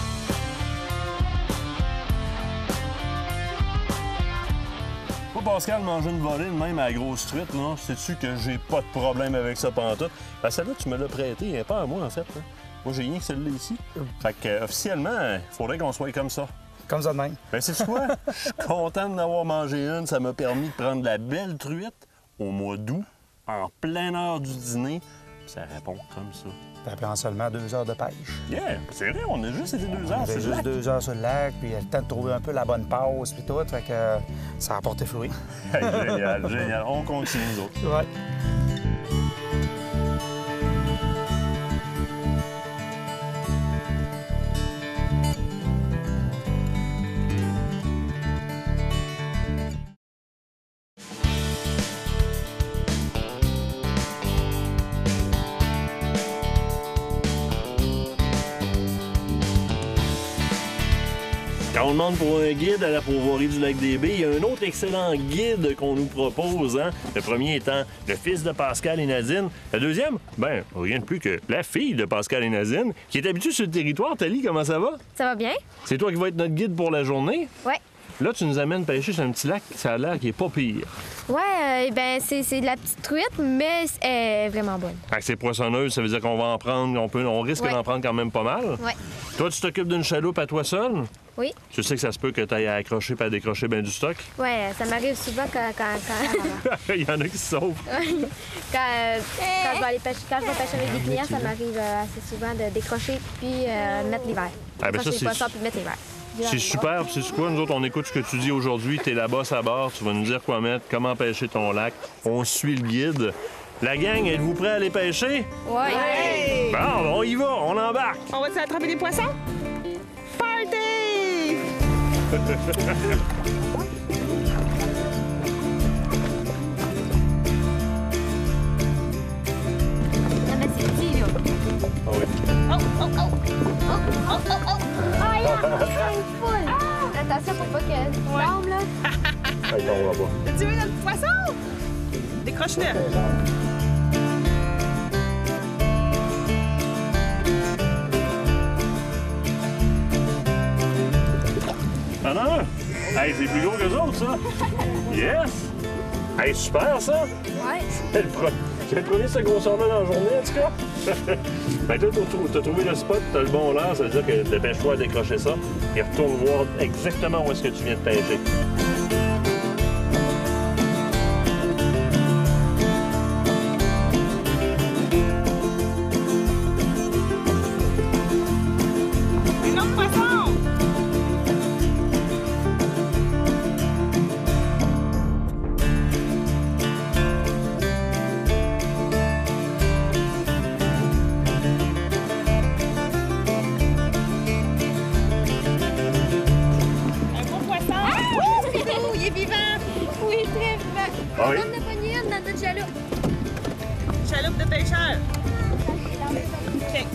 Moi, Pascal, manger une volée de même à la grosse truite, là, sais-tu que j'ai pas de problème avec ça pantoute? Ben, celle-là, tu me l'as prêtée, elle n'est pas à moi, en fait. Hein. Moi, j'ai rien que celle-là ici. Fait que, officiellement, il faudrait qu'on soit comme ça. Comme ça de même. Ben, c'est quoi? Je suis content d'en avoir mangé une. Ça m'a permis de prendre de la belle truite au mois d'août, en pleine heure du dîner. Puis ça répond comme ça. Ça prend seulement 2 heures de pêche. Yeah! C'est vrai, on a juste été 2 heures On sur avait le juste lac. 2 heures sur le lac, puis il y a le temps de trouver un peu la bonne pause, puis tout. Fait que ça a porté fruit. Hey, génial, génial. On continue, nous autres. Ouais. Quand on demande pour un guide à la Pourvoirie du Lac-des-Baies, il y a un autre excellent guide qu'on nous propose. Hein? Le premier étant le fils de Pascal et Nadine. Le deuxième, ben, rien de plus que la fille de Pascal et Nadine, qui est habituée sur le territoire. Thalie, comment ça va? Ça va bien? C'est toi qui vas être notre guide pour la journée? Ouais. Là, tu nous amènes pêcher sur un petit lac, ça a l'air qui est pas pire. Ouais, ben c'est de la petite truite, mais elle est vraiment bonne. Fait que c'est poissonneuse, ça veut dire qu'on va en prendre, on risque Ouais. d'en prendre quand même pas mal. Ouais. Toi, tu t'occupes d'une chaloupe à toi seul? Oui. Tu sais que ça se peut que tu ailles à accrocher et à décrocher bien du stock. Ouais, ça m'arrive souvent quand Il y en a qui se sauvent. je vais aller pêcher, quand je vais pêcher avec des clients, ça m'arrive assez souvent de décrocher puis mettre l'hiver. Ah, ben ça, Décrocher les c'est- poissons puis mettre l'hiver. C'est super, puis c'est quoi? Nous autres, on écoute ce que tu dis aujourd'hui. T'es là-bas à bord, tu vas nous dire quoi mettre, comment pêcher ton lac. On suit le guide. La gang, êtes-vous prêts à aller pêcher? Ouais. Bon, on y va, on embarque. On va-tu attraper des poissons? Party! Non, mais c'est petit, là. Ah oui. Ah, il y a une foule. Attention pour pas qu'elle tombe, là. Hey, on va pas. Tu veux notre poisson? Décroche-le. Ah non? Hey, c'est plus gros que les autres, ça. Yes! Hey, super, ça. Ouais. C'est le premier de cette grosseur-là dans la journée, en tout cas. Ben, toi, t'as trouvé le spot, t'as le bon leurre, ça veut dire que dépêche-toi à décrocher ça et retourne voir exactement où est-ce que tu viens de pêcher. Un autre poisson! Ah oui? On en a pogné une dans notre chaloupe. Chaloupe de pêcheur. OK.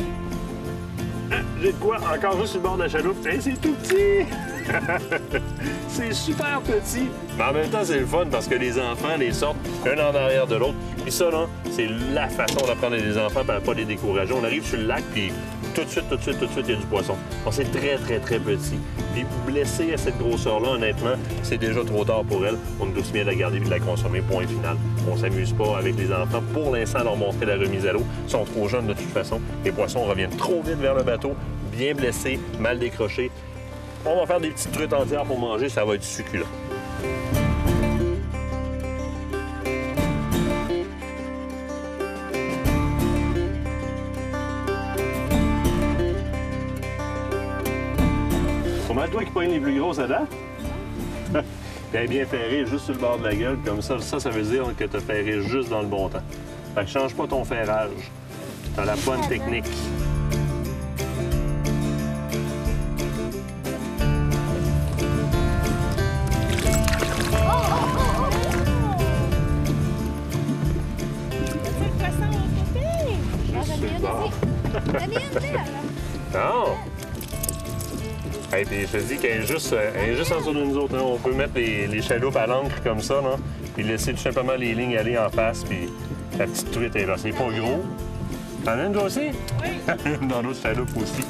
Ah, j'ai de quoi? Encore juste sur le bord de la chaloupe. Hey, c'est tout petit! C'est super petit. Mais en même temps, c'est le fun parce que les enfants les sortent un en arrière de l'autre. Puis ça, là, c'est la façon d'apprendre les enfants pour ne pas les décourager. On arrive sur le lac, puis tout de suite, il y a du poisson. Bon, c'est très, très, très petit. Puis blessé à cette grosseur-là, honnêtement, c'est déjà trop tard pour elle. On est aussi bien de la garder et de la consommer, point final. On s'amuse pas avec les enfants pour l'instant à leur montrer la remise à l'eau. Ils sont trop jeunes de toute façon. Les poissons reviennent trop vite vers le bateau, bien blessés, mal décrochés. On va faire des petites truites entières pour manger, ça va être succulent. Comment toi qui pognes les plus grosses à date? Elle est bien ferrée juste sur le bord de la gueule, comme ça. Ça veut dire que tu as ferré juste dans le bon temps. Fait que change pas ton ferrage. Tu as la bonne technique. Non! Et puis je te dis qu'elle est juste en dessous de nous autres. Hein. On peut mettre les chaloupes à l'ancre comme ça, là, puis laisser tout simplement les lignes aller en face, puis la petite truite est là. C'est pas gros. T'en as une, toi aussi? Oui! Dans l'autre chaloupe aussi.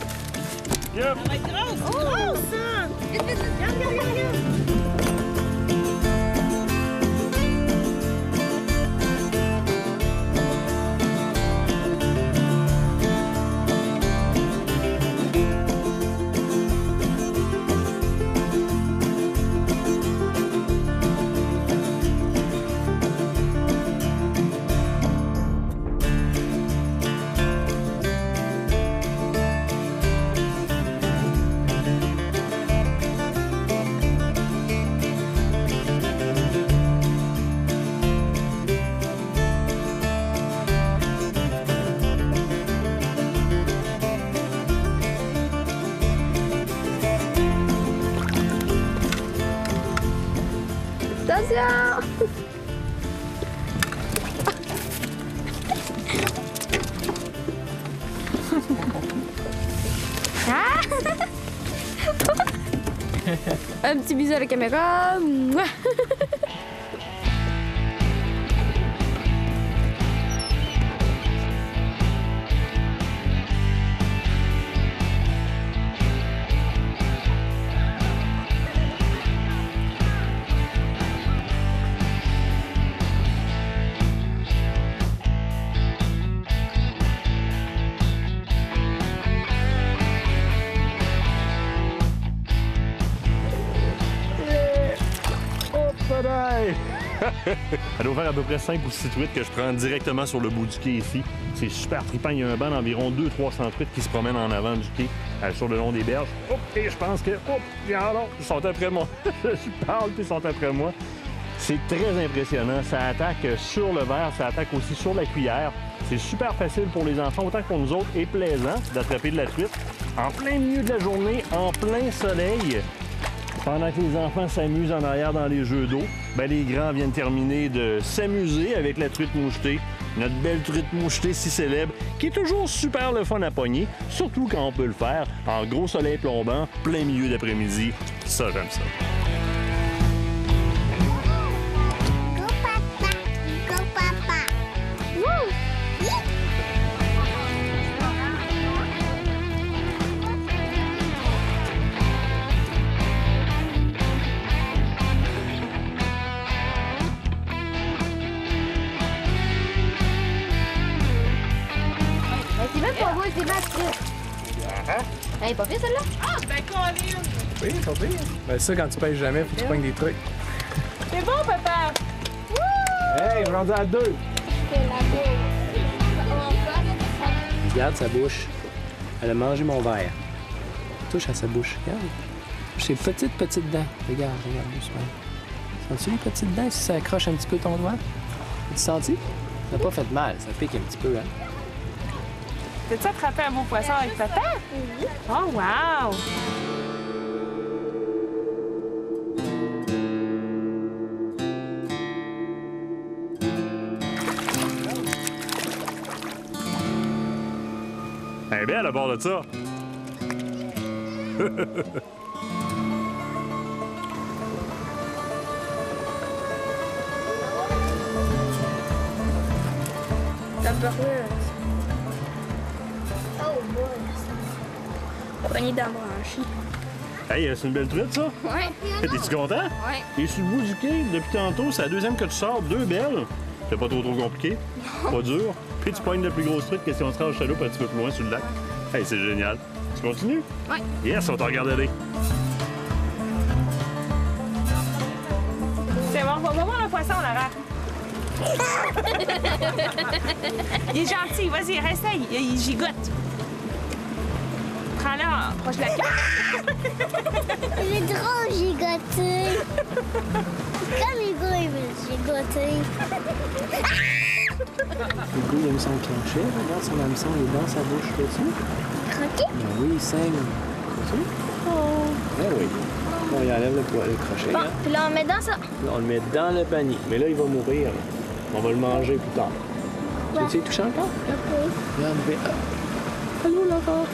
Yep! Ça va être grosse! Oh! Grosse, ça! Vite, vite, vite! Regarde! Attention! Ah! Un petit bisou à la caméra. Mouah! Elle doit faire à peu près 5 ou 6 truites que je prends directement sur le bout du quai ici. C'est super trippant. Il y a un banc d'environ 200-300 truites qui se promènent en avant du quai, sur le long des berges. Et je pense que... alors, ils sont après moi. Je parle, puis ils sont après moi. C'est très impressionnant. Ça attaque sur le verre, ça attaque aussi sur la cuillère. C'est super facile pour les enfants, autant que pour nous autres, et plaisant d'attraper de la truite. En plein milieu de la journée, en plein soleil, pendant que les enfants s'amusent en arrière dans les jeux d'eau, ben les grands viennent terminer de s'amuser avec la truite mouchetée. Notre belle truite mouchetée si célèbre, qui est toujours super le fun à pogner, surtout quand on peut le faire en gros soleil plombant, plein milieu d'après-midi. Ça, j'aime ça. Go papa! Go papa! Woo! C'est même pas beau, c'est ma truite. Elle est pas pire celle-là? Ah, ben Colin! Oui, pas pire. Ben ça, quand tu pêches jamais, faut que tu pognes des trucs. C'est bon, papa! Hey, on est rendu à 2. Regarde sa bouche. Elle a mangé mon verre. Touche à sa bouche. Regarde. Ses petites dents. Regarde doucement. Sens-tu les petites dents si ça accroche un petit peu ton doigt? Tu senti? Ça n'a pas fait mal, ça pique un petit peu, hein? T'as-tu attrapé un beau poisson avec papa? Oui. Oh, wow! est belle à bord de ça. T'as peur, Oh boy. Poignée dans la branche. Hey, c'est une belle truite, ça? Ouais. T'es-tu content? Ouais. Il est sur le bout du quai depuis tantôt. C'est la deuxième que tu sors. 2 belles. C'est pas trop compliqué. Pas dur. Puis tu pognes la plus grosse truite, question de se rendre au chaloupe un petit peu plus loin sur le lac. Hey, c'est génial. Tu continues? Ouais. Yes, on t'a regardé. C'est bon, va voir le poisson, Lara. Il est gentil, vas-y, réessaye, il gigote. Prends-le proche de la queue. Il est drôle, gigoté. Comme Hugo, il veut gigoter. Hugo, il aime son plancher. Regarde son hameçon, il est dans sa bouche. Vois-tu? Croquet? Ben oui, il saigne. Vois-tu? Oh. Ben oui. Bon, il enlève le crochet. Bon, Hein? puis là, on met dans ça. Là, on le met dans le panier. Mais là, il va mourir. On va le manger plus tard. Ouais. Tu sais, toucher encore? OK. Regarde, allô, Laura.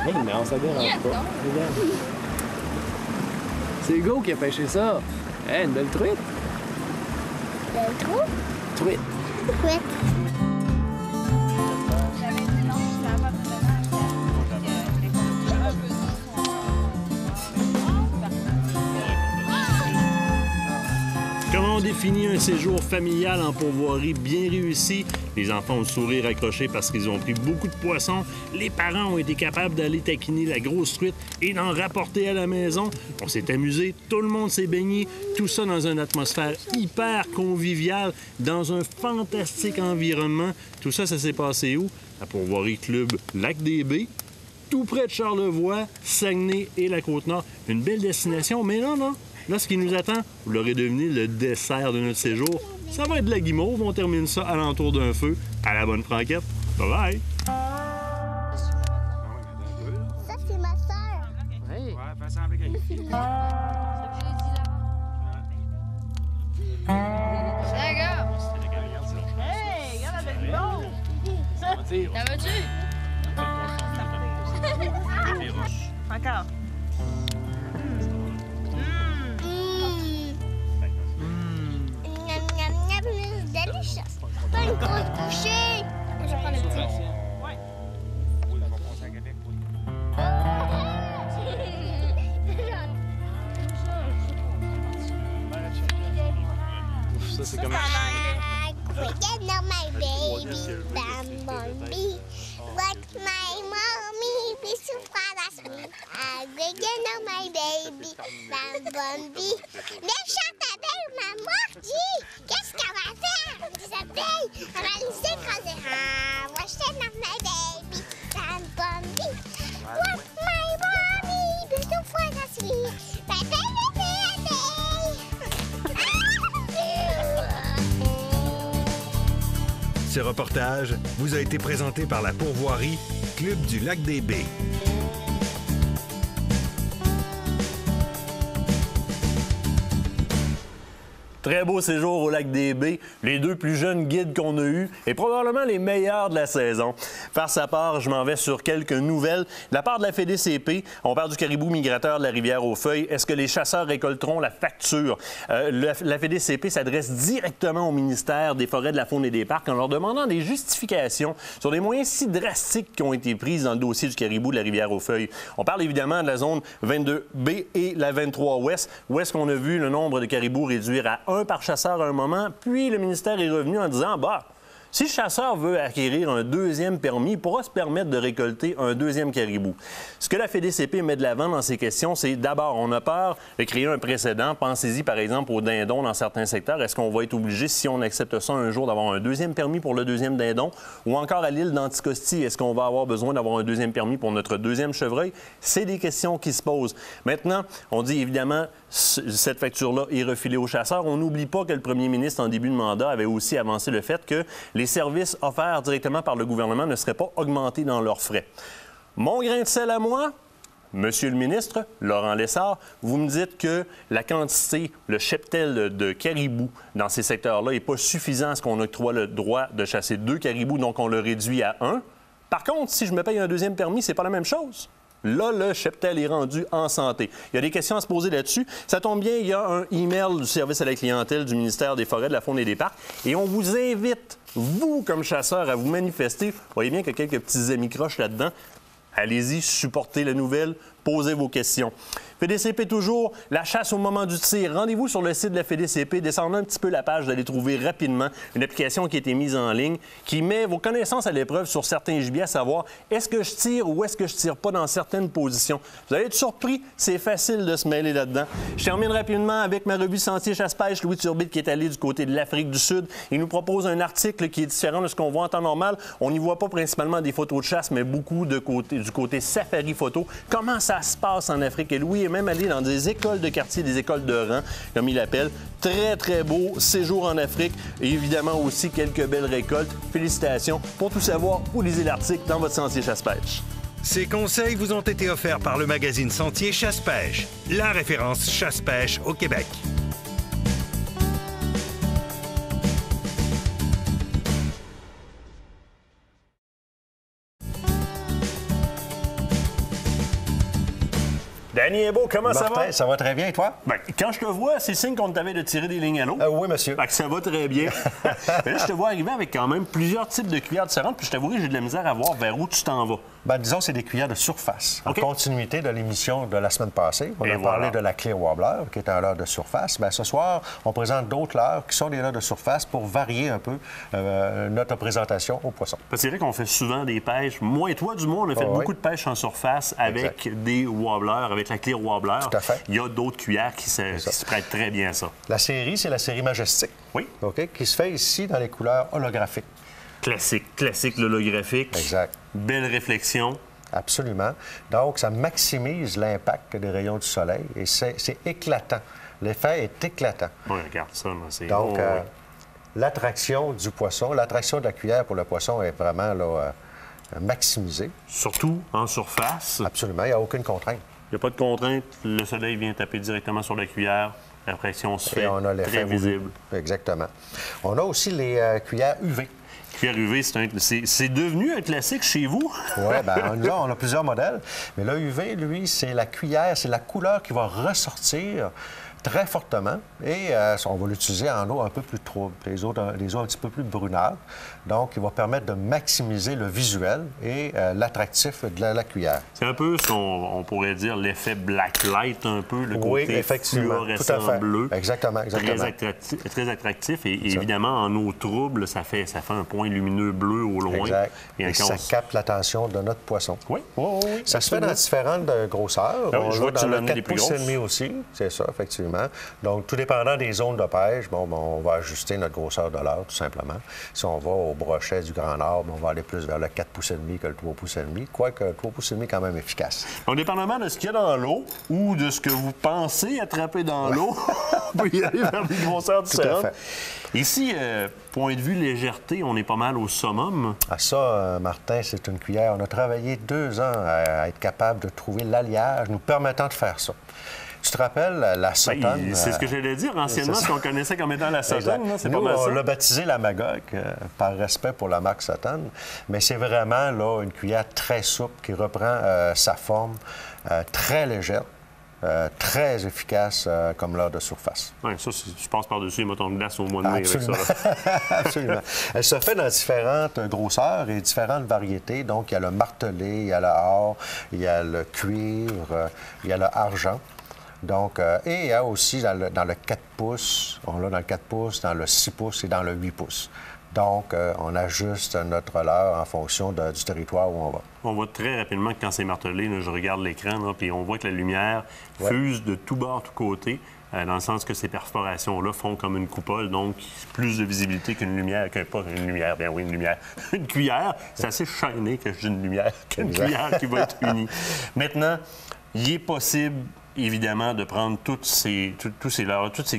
Hey, non, ça dérange pas. Regarde. C'est Hugo qui a pêché ça. Hey, une belle truite. Belle trou? Truite. Chouette. Comment on définit un séjour familial en pourvoirie bien réussi? Les enfants ont le sourire accroché parce qu'ils ont pris beaucoup de poissons. Les parents ont été capables d'aller taquiner la grosse truite et d'en rapporter à la maison. On s'est amusé, tout le monde s'est baigné, tout ça dans une atmosphère hyper conviviale, dans un fantastique environnement. Tout ça, ça s'est passé où? À Pourvoirie Club Lac-des-Baies, tout près de Charlevoix, Saguenay et la Côte-Nord. Une belle destination, mais non, non. Là, ce qui nous attend, vous l'aurez deviné, le dessert de notre séjour, ça va être de la guimauve. On termine ça à l'entour d'un feu, à la bonne franquette. Bye-bye! Ça, c'est ma sœur. Hey. Ouais, fais ça avec elle. Hey, regarde la belle guimauve. T'en veux-tu? Encore. Miam, miam, miam, it's delicious. Pas une grosse bouchée. Je vais prendre le petit. Ouais. Ça, c'est comme... Cricket on my baby, Bumblebee. What my mommy be so proud of me. Cricket on my baby, Bumblebee. Méchante abeille m'a mordi. Qu'est-ce qu'elle va faire? Des abeilles. Elle va les écraser. Ah, moi je t'aime dans my baby, Bumblebee. What my mommy be so proud of me. Bye bye, Ce reportage vous a été présenté par la Pourvoirie Club du Lac-des-Baies. Très beau séjour au Lac-des-Baies. Les 2 plus jeunes guides qu'on a eus et probablement les meilleurs de la saison. Faire sa part, je m'en vais sur quelques nouvelles. De la part de la FDCP, on parle du caribou migrateur de la rivière aux Feuilles. Est-ce que les chasseurs récolteront la facture? La FDCP s'adresse directement au ministère des Forêts, de la Faune et des Parcs en leur demandant des justifications sur des moyens si drastiques qui ont été pris dans le dossier du caribou de la rivière aux Feuilles. On parle évidemment de la zone 22B et la 23 Ouest, où est-ce qu'on a vu le nombre de caribous réduire à 1 par chasseur à un moment, puis le ministère est revenu en disant « Bah, si le chasseur veut acquérir un 2e permis, il pourra se permettre de récolter un 2e caribou. » Ce que la FDCP met de l'avant dans ces questions, c'est d'abord, on a peur de créer un précédent. Pensez-y, par exemple, aux dindons dans certains secteurs. Est-ce qu'on va être obligé, si on accepte ça un jour, d'avoir un 2e permis pour le 2e dindon? Ou encore à l'île d'Anticosti, est-ce qu'on va avoir besoin d'avoir un 2e permis pour notre 2e chevreuil? C'est des questions qui se posent. Maintenant, on dit évidemment, cette facture-là est refilée aux chasseurs. On n'oublie pas que le premier ministre, en début de mandat, avait aussi avancé le fait que les services offerts directement par le gouvernement ne seraient pas augmentés dans leurs frais. Mon grain de sel à moi, Monsieur le ministre, Laurent Lessard, vous me dites que la quantité, le cheptel de caribous dans ces secteurs-là n'est pas suffisant à ce qu'on octroie le droit de chasser 2 caribous, donc on le réduit à 1. Par contre, si je me paye un deuxième permis, c'est pas la même chose. Là, le cheptel est rendu en santé. Il y a des questions à se poser là-dessus. Ça tombe bien, il y a un email du service à la clientèle du ministère des Forêts, de la Faune et des Parcs. Et on vous invite, vous, comme chasseurs, à vous manifester. Vous voyez bien qu'il y a quelques petits amis croches là-dedans. Allez-y, supportez la nouvelle, posez vos questions. FDCP toujours, la chasse au moment du tir. Rendez-vous sur le site de la FDCP, descendez un petit peu la page, vous allez trouver rapidement une application qui a été mise en ligne, qui met vos connaissances à l'épreuve sur certains gibiers, à savoir est-ce que je tire ou est-ce que je tire pas dans certaines positions. Vous allez être surpris, c'est facile de se mêler là-dedans. Je termine rapidement avec ma revue Sentier Chasse-Pêche, Louis Turbide qui est allé du côté de l'Afrique du Sud. Il nous propose un article qui est différent de ce qu'on voit en temps normal. On n'y voit pas principalement des photos de chasse, mais beaucoup du côté safari photo. Comment ça se passe en Afrique? Et Louis est même allé dans des écoles de quartier, des écoles de rang, comme il appelle. Très, très beau séjour en Afrique et évidemment aussi quelques belles récoltes. Félicitations. Pour tout savoir, vous lisez l'article dans votre Sentier Chasse-Pêche. Ces conseils vous ont été offerts par le magazine Sentier Chasse-Pêche, la référence chasse-pêche au Québec. Danny Hébot, comment ça va? Ça va très bien, et toi? Bien, quand je te vois, c'est signe qu'on t'avait de tirer des lignes à l'eau. Oui, monsieur. Fait que ça va très bien. Mais là, je te vois arriver avec quand même plusieurs types de cuillères différentes, puis je t'avouerai, j'ai de la misère à voir vers où tu t'en vas. Ben, disons, c'est des cuillères de surface. OK. En continuité de l'émission de la semaine passée, on Et a voilà. parlé de la Clear Wobbler, qui est un leurre de surface. Bien, ce soir, on présente d'autres leurres qui sont des leurres de surface pour varier un peu notre présentation aux poissons. Parce que c'est vrai qu'on fait souvent des pêches. Moi et toi, du moins, on a fait beaucoup de pêches en surface avec des wobblers, avec la Clear Wobbler. Tout à fait. Il y a d'autres cuillères qui se prêtent très bien à ça. La série, c'est la série Majestic. Oui. OK, qui se fait ici dans les couleurs holographiques. Classique l'holographique. Exact. Belle réflexion. Absolument. Donc, ça maximise l'impact des rayons du soleil et c'est éclatant. L'effet est éclatant. Oui, regarde ça. C'est... Donc, l'attraction du poisson, l'attraction de la cuillère pour le poisson est vraiment là, maximisée. Surtout en surface. Absolument. Il n'y a aucune contrainte. Il n'y a pas de contrainte. Le soleil vient taper directement sur la cuillère. La pression se fait on a l'effet très visible. Exactement. On a aussi les cuillères UV. Cuillère UV, c'est devenu un classique chez vous? Oui, bien, là, on a plusieurs modèles. Mais le UV, lui, c'est la cuillère, c'est la couleur qui va ressortir très fortement et on va l'utiliser en eau un peu plus trouble, les eaux un petit peu plus brunâtres. Donc, il va permettre de maximiser le visuel et l'attractif de la cuillère. C'est un peu ce qu'on pourrait dire l'effet blacklight, un peu, le côté fluorescent bleu. Exactement. Très attractif. Et évidemment, en eau trouble, ça fait un point lumineux bleu au loin. Exact. Et ça capte l'attention de notre poisson. Oui. Ça se fait dans différentes grosseurs. Ah oui, je vois que tu l'as mis des plus grosses. 4,5 pouces aussi, c'est ça, effectivement. Donc, tout dépendant des zones de pêche, on va ajuster notre grosseur de leurre, tout simplement. Si on va au brochet du Grand Nord, on va aller plus vers le 4,5 pouces que le 3,5 pouces, quoique le 3,5 pouces est quand même efficace. Donc, dépendamment de ce qu'il y a dans l'eau ou de ce que vous pensez attraper dans l'eau, on peut y aller vers des grosseurs différentes. Tout à fait. Ici, point de vue légèreté, on est pas mal au summum. Ah, ça, Martin, c'est une cuillère. On a travaillé 2 ans à être capable de trouver l'alliage nous permettant de faire ça. Tu te rappelles la sotone? C'est ce que j'allais dire. Anciennement, ce qu'on connaissait comme étant la sotone, c'est pas mal ça. On l'a baptisé la Magog, par respect pour la marque Sotone. Mais c'est vraiment là, une cuillère très souple qui reprend sa forme, très légère. Très efficace comme leurre de surface. Oui, ça, tu passes par-dessus les motons de glace au mois de mai avec ça. Absolument. Elle se fait dans différentes grosseurs et différentes variétés. Donc, il y a le martelé, il y a le or, il y a le cuivre, il y a le argent. Donc, et il y a aussi dans le 4 pouces, on l'a dans le 4 pouces, dans le 6 pouces et dans le 8 pouces. Donc, on ajuste notre leurre en fonction du territoire où on va. On voit très rapidement que quand c'est martelé, là, je regarde l'écran, puis on voit que la lumière fuse de tous bords, tous côtés, dans le sens que ces perforations-là font comme une coupole, donc plus de visibilité qu'une lumière, une cuillère. C'est assez shiny que je dis une lumière qu'une cuillère qui va être unie. Maintenant, il est possible, évidemment, de prendre toutes ces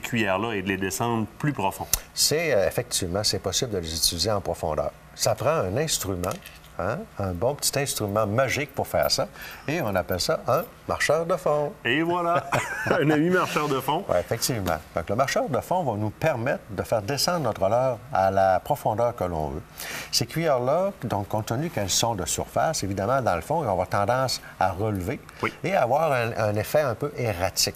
cuillères-là et de les descendre plus profond. Effectivement, c'est possible de les utiliser en profondeur. Ça prend un instrument Hein? Un bon petit instrument magique pour faire ça. Et on appelle ça un marcheur de fond. Et voilà, un ami marcheur de fond. Oui, effectivement. Donc, le marcheur de fond va nous permettre de faire descendre notre leurre à la profondeur que l'on veut. Ces cuillères-là, donc, compte tenu qu'elles sont de surface, évidemment, dans le fond, elles vont avoir tendance à relever et avoir un effet un peu erratique.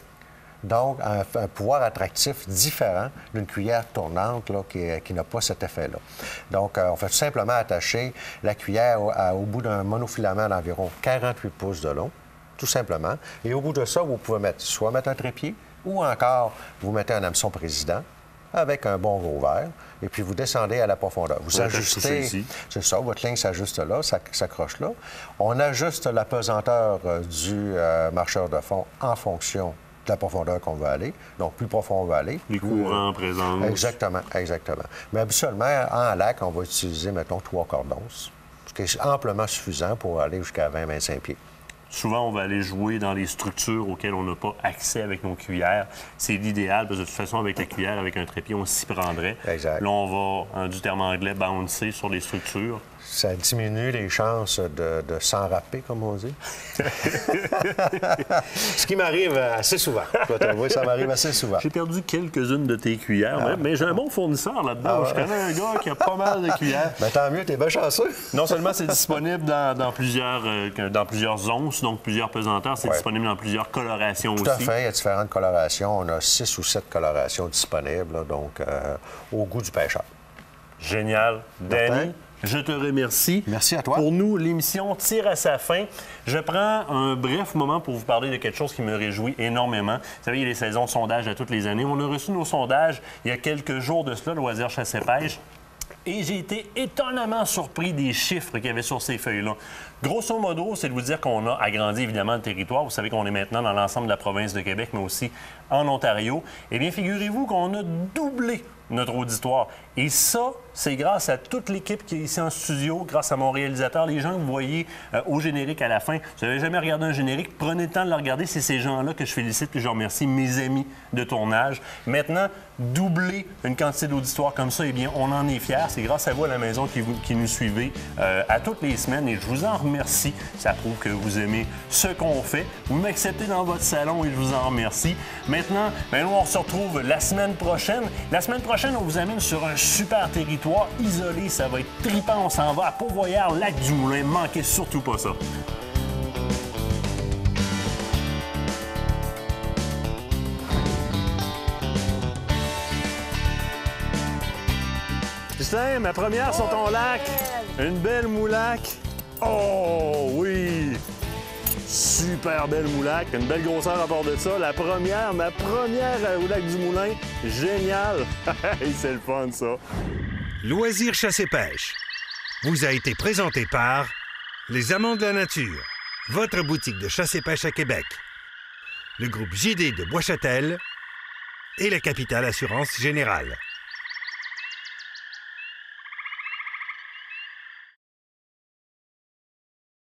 Donc, un pouvoir attractif différent d'une cuillère tournante là, qui n'a pas cet effet-là. Donc, on fait tout simplement attacher la cuillère au bout d'un monofilament d'environ 48 pouces de long, tout simplement. Et au bout de ça, vous pouvez mettre un trépied ou encore vous mettez un hameçon président avec un bon gros verre, et puis vous descendez à la profondeur. Vous ajustez, c'est ça, votre ligne s'ajuste là, s'accroche là. On ajuste la pesanteur du marcheur de fond en fonction de la profondeur qu'on veut aller. Donc, plus profond on va aller. Les courants présents. Exactement, exactement. Mais habituellement, en lac, on va utiliser, mettons, 3 cordons, ce qui est amplement suffisant pour aller jusqu'à 20-25 pieds. Souvent, on va aller jouer dans les structures auxquelles on n'a pas accès avec nos cuillères. C'est l'idéal, parce que de toute façon, avec la cuillère, avec un trépied, on s'y prendrait. Exact. Là, on va, du terme anglais, bouncer sur les structures. Ça diminue les chances de s'enrapper, comme on dit. Ce qui m'arrive assez souvent. Oui, ça m'arrive assez souvent. J'ai perdu quelques-unes de tes cuillères, mais j'ai un bon fournisseur là-dedans. Je connais un gars qui a pas mal de cuillères. Bien, tant mieux, t'es bien chanceux. Non seulement c'est disponible dans plusieurs onces, donc plusieurs pesanteurs, c'est disponible dans plusieurs colorations aussi. Tout à fait, il y a différentes colorations. On a 6 ou 7 colorations disponibles, là, donc au goût du pêcheur. Génial. Danny, je te remercie. Merci à toi. Pour nous, l'émission tire à sa fin. Je prends un bref moment pour vous parler de quelque chose qui me réjouit énormément. Vous savez, il y a les saisons de sondage à toutes les années. On a reçu nos sondages il y a quelques jours de cela, Loisirs Chasse et Pêche. Et j'ai été étonnamment surpris des chiffres qu'il y avait sur ces feuilles-là. Grosso modo, c'est de vous dire qu'on a agrandi évidemment le territoire. Vous savez qu'on est maintenant dans l'ensemble de la province de Québec, mais aussi en Ontario. Eh bien, figurez-vous qu'on a doublé notre auditoire. Et ça, c'est grâce à toute l'équipe qui est ici en studio, grâce à mon réalisateur, les gens que vous voyez au générique à la fin. Vous n'avez jamais regardé un générique, prenez le temps de le regarder. C'est ces gens-là que je félicite et je remercie, mes amis de tournage. Maintenant, doubler une quantité d'auditoire comme ça, eh bien, on en est fiers. C'est grâce à vous à la maison qui nous suivez à toutes les semaines et je vous en remercie. Ça prouve que vous aimez ce qu'on fait. Vous m'acceptez dans votre salon et je vous en remercie. Maintenant, nous, on se retrouve la semaine prochaine. La semaine prochaine, on vous amène sur un super territoire isolé. Ça va être trippant. On s'en va à Port-Voyard, Lac-du-Moulin. Manquez surtout pas ça. Justin, ma première sur ton lac. Une belle moulac. Oh oui! Super belle moulac, une belle grosseur à part de ça. Ma première au lac du Moulin. Génial! C'est le fun, ça. Loisirs Chasse et Pêche vous a été présenté par Les Amants de la Nature, votre boutique de chasse et pêche à Québec, le groupe JD de Bois-Châtel et la Capitale Assurance Générale.